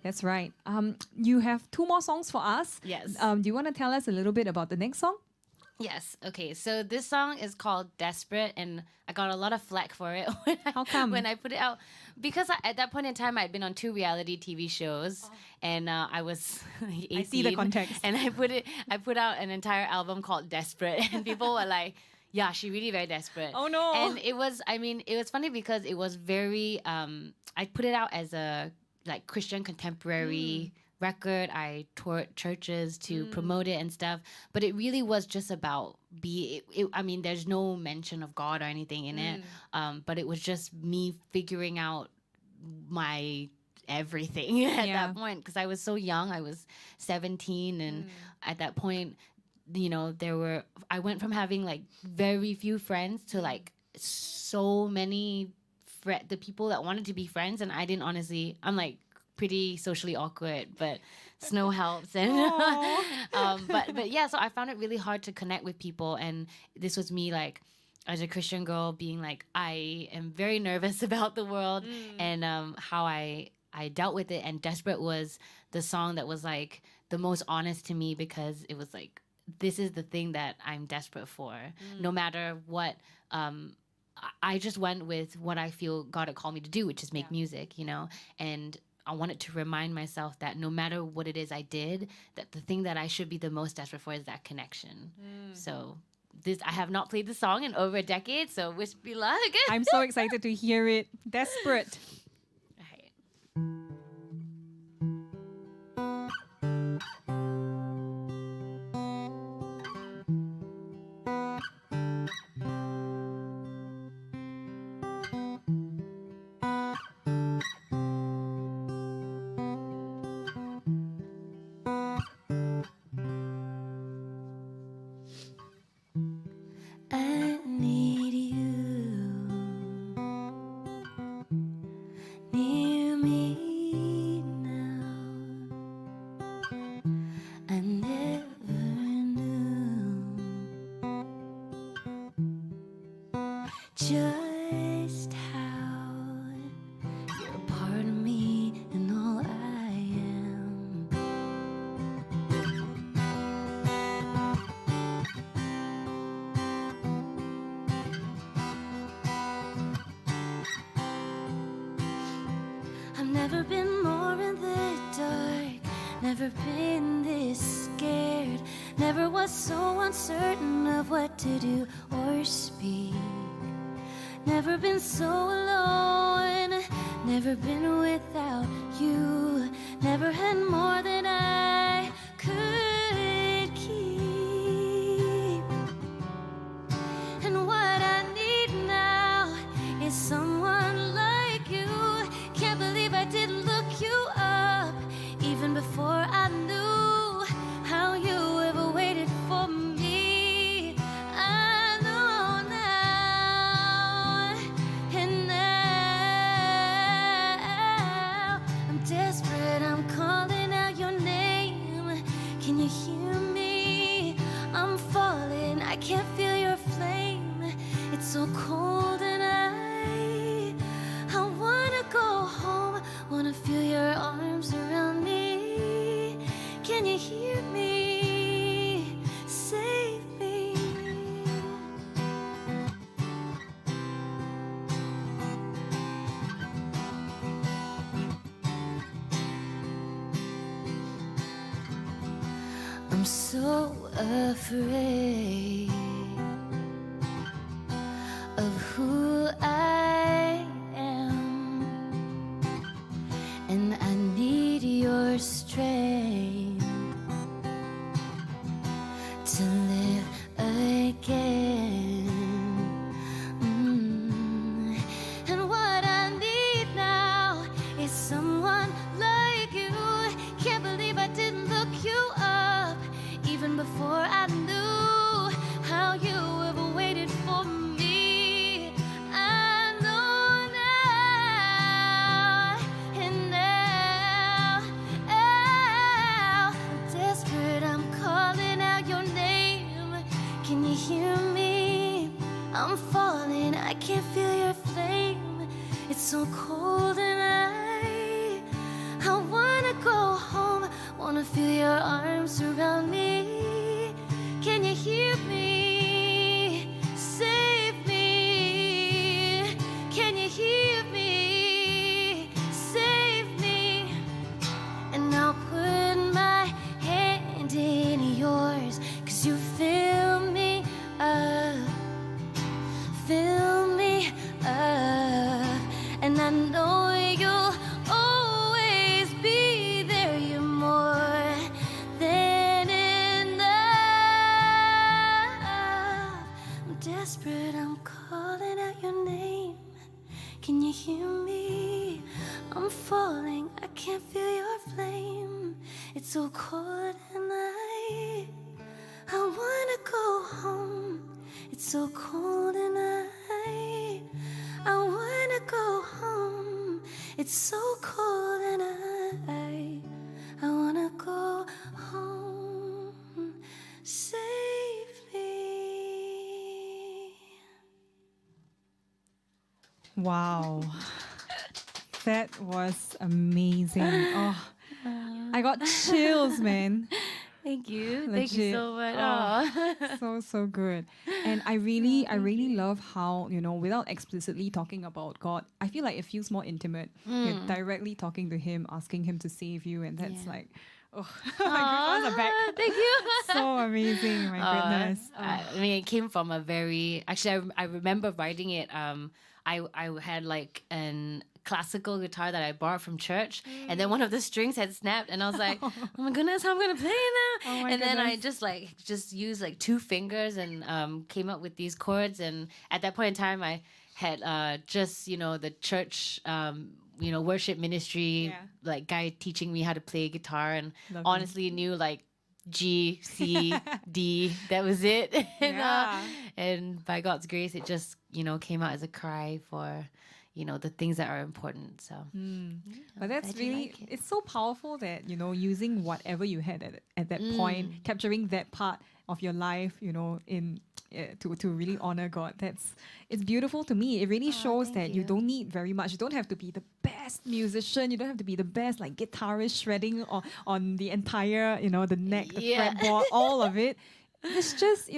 That's right. You have 2 more songs for us. Yes. Do you want to tell us a little bit about the next song? Yes. Okay. So this song is called Desperate, and I got a lot of flack for it How come? when I put it out. Because at that point in time, I'd been on 2 reality TV shows, and I was 18. I see the context. And I put out an entire album called Desperate, and people were like, yeah, she really very desperate. Oh no. And it was funny because it was very, I put it out as a like Christian contemporary record. I toured churches to promote it and stuff, but it really was just about I mean, there's no mention of God or anything in it, but it was just me figuring out my everything at that point, because I was so young. I was 17, and at that point, I went from having like very few friends to like so many the people that wanted to be friends, and I didn't honestly. I'm like pretty socially awkward, but snow helps. And but yeah, so I found it really hard to connect with people, and this was me like as a Christian girl being like, I am very nervous about the world and how I dealt with it. And Desperate was the song that was like the most honest to me, because it was like, this is the thing that I'm desperate for. No matter what, I just went with what I feel God had called me to do, which is make music, and I wanted to remind myself that no matter what it is I did, that the thing that I should be the most desperate for is that connection. So I have not played the song in over a decade, so wish me luck. I'm so excited to hear it. Desperate. Right. Never been more in the dark, never been this scared, never was so uncertain of what to do or speak. Never been so alone, never been without you, never had more than I could keep. And what I need now is someone like you. Can't believe I didn't look you up even before I knew how you ever waited for me. I know now, and now I'm desperate, I'm calling out your name. Can you hear me? I'm falling, I can't feel your flame. It's so cold and I wanna go home, wanna feel your arms around me. Can you hear me? Save me. I'm so afraid of who I am, and I need your strength to live again. And what I need now is someone like you. Can't believe I didn't look you up even before I knew how you ever waited for me. I know now, and now I'm desperate, I'm calling out your name. Can you hear me? I'm falling, I can't feel your flame. It's so cold and I wanna go home, wanna feel your arms around me. Can you hear me? Save me. Can you hear me? Save me. And I'll put my hand in yours, 'cause you fill me up, fill me up. And I know you'll always be there. You're more than enough. I'm desperate, I'm calling out your name. Can you hear me? I'm falling, I can't feel your flame. It's so cold and I wanna go home. It's so cold and I wanna go home. It's so cold and I wanna go home. Save me. Wow. That was amazing. Oh, I got chills, man. Thank you. Thank Legit. you so much. Oh. Aw. So good. And I really love how, without explicitly talking about God, I feel like it feels more intimate. You're directly talking to him, asking him to save you, and that's Yeah. like, oh, my goodness, back. Thank you. So amazing, my goodness. I mean, it came from a very actually. I remember writing it. I had like an classical guitar that I borrowed from church, and then one of the strings had snapped, and I was like, "Oh my goodness, how am I gonna play now?" Oh my and then I goodness. just used like 2 fingers and came up with these chords. And at that point in time, I had just the church. Worship ministry, Yeah. like guy teaching me how to play guitar, and Lovely. honestly knew like G, C, D. That was it. Yeah. And by God's grace, it just came out as a cry for the things that are important. So But that's glad you really, like it. it's so powerful that, using whatever you had at that point, capturing that part of your life, to really honor God. It's beautiful to me. It really shows thank that you you. don't need very much. You don't have to be the best musician. You don't have to be the best like guitarist shredding on the entire, the neck, the Yeah. fretboard, all of it. It's just,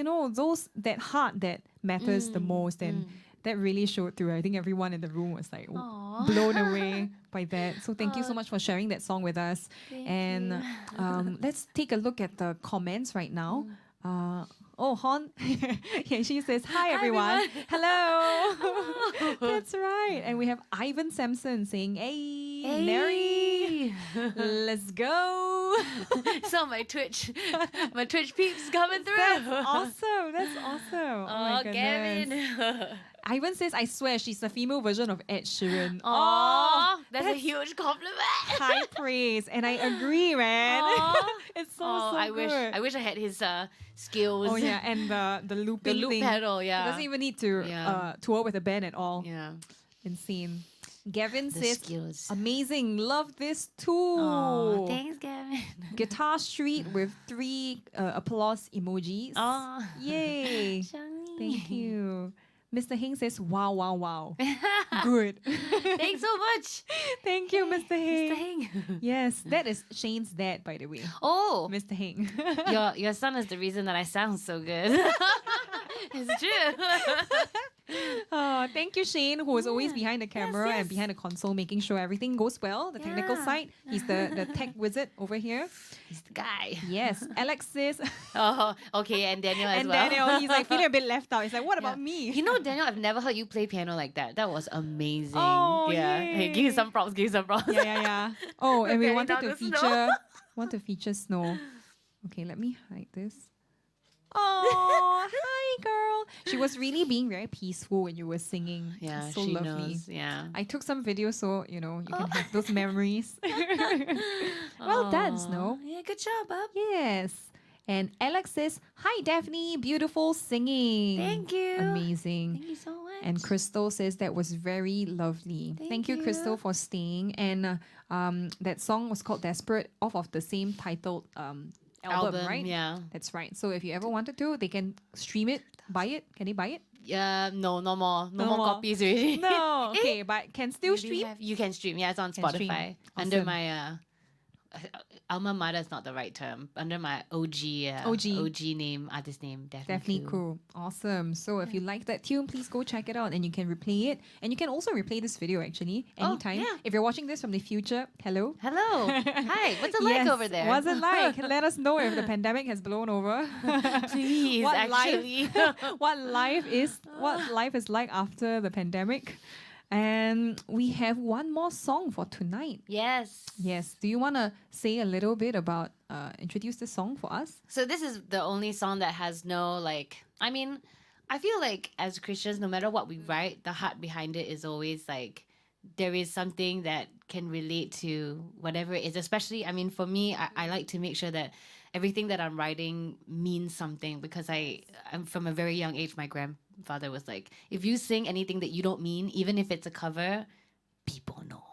that heart that matters the most. And that really showed through. I think everyone in the room was like blown away by by that. So thank you so much for sharing that song with us. And let's take a look at the comments right now. Hon, yeah, she says, hi everyone. Hello. That's right. And we have Ivan Sampson saying, hey, Mary, let's go. So my Twitch peeps coming through. That's awesome. That's awesome. Oh, my goodness. Gavin. Ivan says, I swear she's the female version of Ed Sheeran. Oh, that's a huge compliment. High praise. And I agree, man. It's so I good. wish I had his skills. Oh yeah, and the looping The loop thing. pedal, He yeah. doesn't even need to Yeah. tour with a band at all. Yeah. Insane. Gavin The says, skills. amazing, love this too. Oh, thanks, Gavin. Guitar Street with 3 applause emojis. Oh. Yay. Shani. Thank you. Mr. Hing says, wow, wow, wow. Good. Thanks so much, Thank you, Mr. Hing. Mr. Hing. Yes, that is Shane's dad, by the way. Oh, Mr. Hing. your son is the reason that I sound so good. It's true. Oh, thank you, Shane, who is always behind the camera and yes. behind the console, making sure everything goes well. The technical Yeah. side. He's the tech wizard over here. He's the guy. Yes, Alex says, Oh, okay, and Daniel as and well. Daniel, he's like feeling a bit left out. He's like, what about me? You know, Daniel, I've never heard you play piano like that. That was amazing. Oh, yeah. Hey, give you some props. Give you some props. yeah. Oh, and we Very wanted down to to feature snow. snow. Okay, let me hide this. Oh, hi, girl. She was really being very peaceful when you were singing. Yeah, so she lovely. knows. Yeah. I took some videos so you can have those memories. Well done, Aw. Snow. Yeah, good job, bub. Yes. And Alex says, hi, Daphne. Beautiful singing. Thank you. Amazing. Thank you so much. And Crystal says that was very lovely. Thank you, Crystal, you. for staying. And that song was called Desperate, off of the same titled album, right? Yeah. That's right. So if you ever wanted to, they can stream it, buy it. Can they buy it? Yeah. No more. No, No more more. copies already. No. Okay, but can still You do stream. You can stream. Yeah, it's on Can stream. Spotify under Awesome. my alma mater is not the right term. Under my OG name, artist name, Definitely Koo. cool. Awesome. So if you like that tune, please go check it out and you can replay it. And you can also replay this video actually anytime. yeah. If you're watching this from the future, hello. Hello. Hi. What's it like Yes, over there? What's it like? Let us know if the pandemic has blown over. Please, What actually. what life is like after the pandemic. And we have one more song for tonight. Yes. Yes. Do you want to say a little bit about introduce the song for us? So this is the only song that has no I mean, I feel like as Christians, no matter what we write, the heart behind it is always like there is something that can relate to whatever it is. Especially, I mean, for me, I like to make sure that everything that I'm writing means something because I'm from a very young age. My grandfather was like, if you sing anything that you don't mean, even if it's a cover, people know.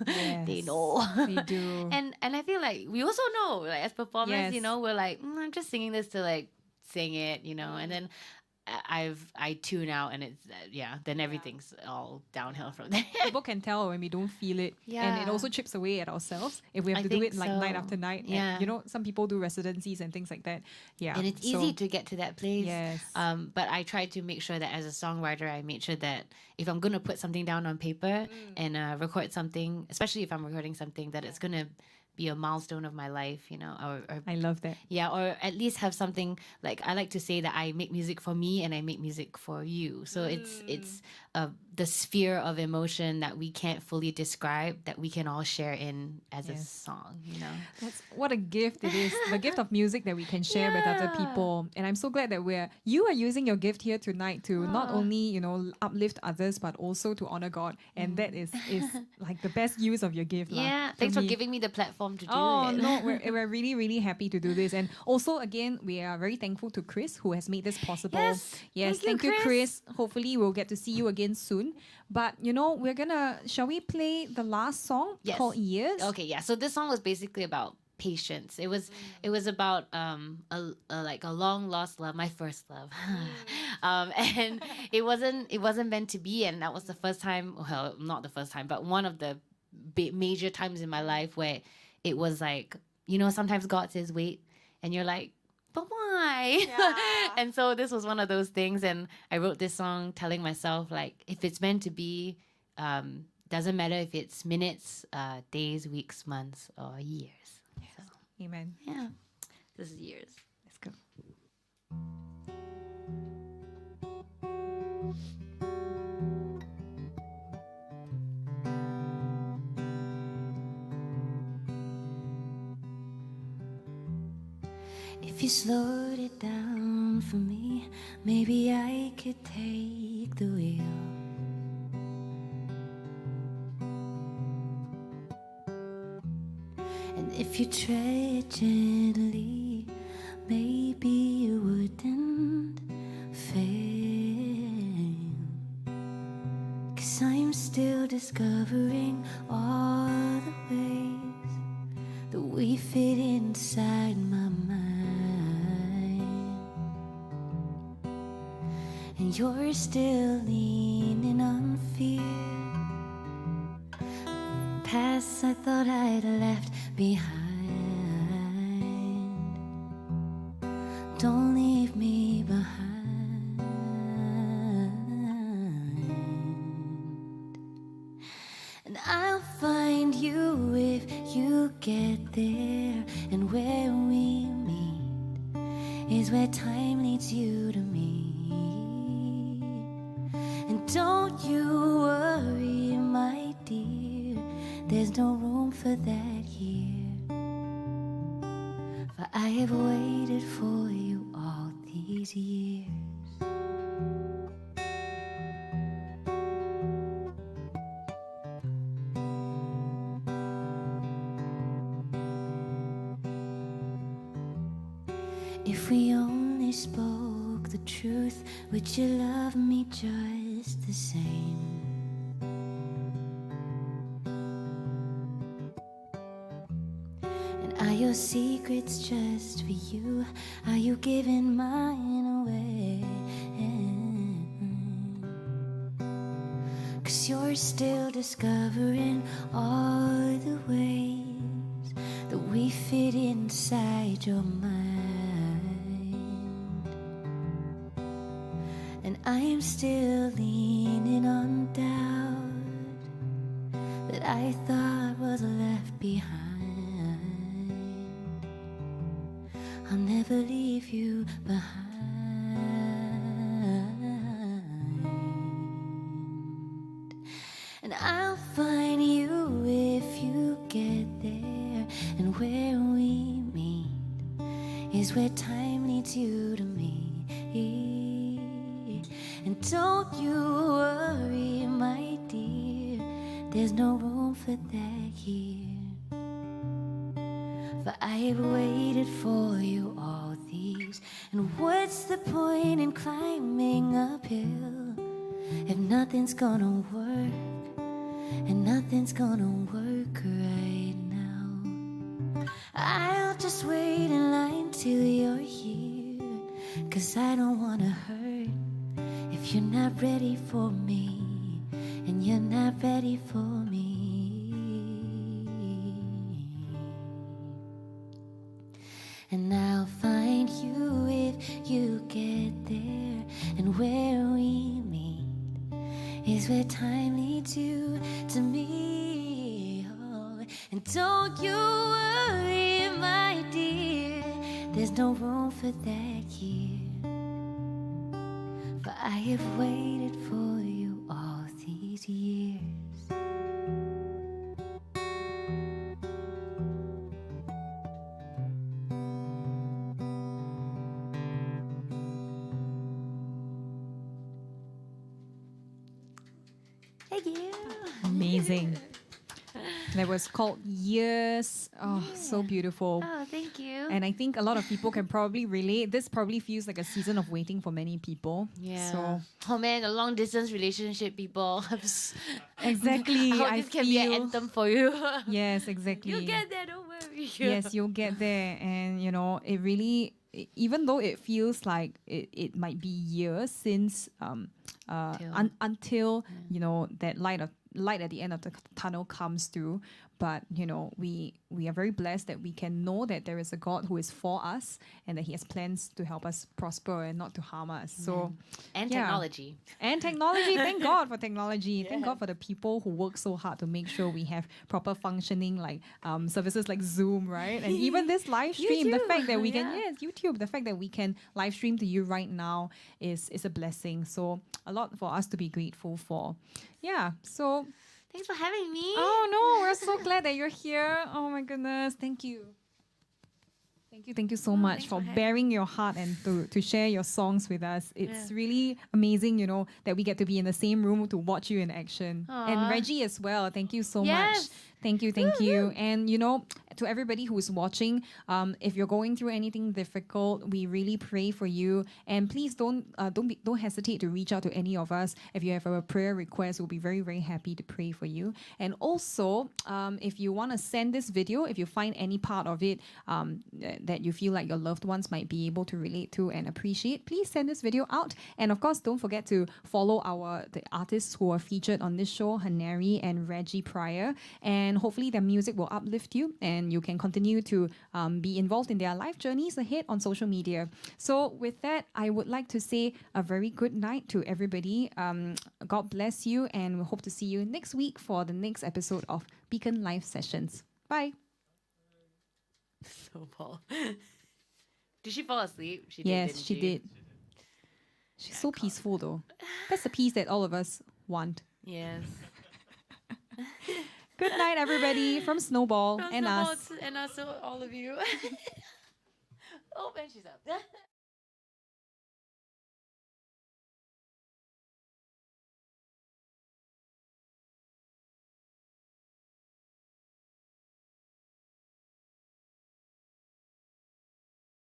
They Yes. know. They do. And I feel like we also know, like as performers, Yes. we're like, I'm just singing this to like sing it, and then I tune out and it's then everything's all downhill from there. People can tell when we don't feel it. And it Yeah. also chips away at ourselves if we have I to do think it like night so. after night. Yeah. And, some people do residencies and things like that. Yeah. And it's so- easy to get to that place. Yes. But I try to make sure that as a songwriter, I make sure that if I'm gonna put something down on paper and record something, especially if I'm recording something, that it's gonna be a milestone of my life, or I love that. or at least have something like I like to say that I make music for me and I make music for you. So it's the sphere of emotion that we can't fully describe that we can all share in as a Yes. song. That's what a gift it is. The gift of music that we can share with other Yeah. people. And I'm so glad that you are using your gift here tonight to not only, uplift others but also to honor God. And that is like the best use of your gift. lah, Yeah, to thanks for me. giving me the platform to do Oh it. no, we're really, really happy to do this. And also again, we are very thankful to Chris who has made this possible. Yes, Thank you, Chris. Hopefully we'll get to see you again soon. But shall we play the last song Yes. called Years? Okay, yeah. So this song was basically about patience. It was about a long lost love, my first love, and it wasn't meant to be. And that was the first time. Well, not the first time, but one of the major times in my life where it was like, sometimes God says wait, and you're like, but why? And so this was one of those things, and I wrote this song telling myself like, if it's meant to be, doesn't matter if it's minutes, days, weeks, months, or years. So, Amen. yeah, this is years. Let's go. If you slowed it down for me, maybe I could take the wheel. And if you tread gently, maybe you wouldn't fail. 'Cause I'm still discovering all the ways that we fit inside my mind. And you're still leaning on fear. Past I thought I'd left behind. Don't leave me behind. And I'll find you if you get there. And where we meet is where time leads you to me. And don't you worry, my dear, there's no room for that here. For I have waited for you all these years. If we only spoke the truth, would you love me just the same? And are your secrets just for you? Are you giving mine away? 'Cause you're still discovering all the ways that we fit inside your mind. And I'm still leaning on doubt that I thought was left behind. I'll never leave you behind. And I'll find you if you get there. And where we meet is where time leads you to me. And don't you worry, my dear, there's no room for that here. For I have waited for you all these. And what's the point in climbing uphill if nothing's gonna work? And nothing's gonna work right now. I'll just wait in line till you're here. 'Cause I don't wanna hurt if you're not ready for me. And you're not ready for me. And I'll find you if you get there. And where we meet is where time leads you to me. Oh, and don't you worry, my dear, there's no room for that here. For I have waited for you all these years. Thank you. Amazing. That was called Years. Oh, so beautiful. Oh, thank you. And I think a lot of people can probably relate. This probably feels like a season of waiting for many people. Yeah. So Oh man, a long distance relationship, people. exactly, I hope I this can be an feel. anthem for you. Yes, exactly. You get there, don't worry. Yes, you'll get there. And you know, it really, even though it feels like it might be years since until you know that light at the end of the tunnel comes through, but we are very blessed that we can know that there is a God who is for us and that He has plans to help us prosper and not to harm us. So And yeah. technology. And technology, thank God for technology. Thank God for the people who work so hard to make sure we have proper functioning like services like Zoom, right? And even this live stream, the YouTube, fact that we can, yeah. yes, YouTube, the fact that we can live stream to you right now is a blessing. So a lot for us to be grateful for. Yeah, so, Thanks for having me. oh no, we're so glad that you're here. Oh my goodness, thank you. Thank you so much thanks for for having bearing your heart and to share your songs with us. It's really amazing, that we get to be in the same room to watch you in action. And Aw. Reggie as well. Thank you so much. Yes. Thank you. And to everybody who's watching, if you're going through anything difficult, we really pray for you. And please don't hesitate to reach out to any of us. If you have a prayer request, we'll be very, very happy to pray for you. And also, if you want to send this video, if you find any part of it that you feel like your loved ones might be able to relate to and appreciate, please send this video out. And of course, don't forget to follow the artists who are featured on this show, Haneri and Reggie Pryor. And hopefully their music will uplift you and you can continue to be involved in their life journeys ahead on social media. So with that, I would like to say a very good night to everybody. God bless you, and we hope to see you next week for the next episode of Beacon Live Sessions. Bye. So Paul. Did she fall asleep? She did. Yes, didn't she did. She's so peaceful though. That's the peace that all of us want. Yes. Good night, everybody, from Snowball and us. And also all of you. Oh, and she's up.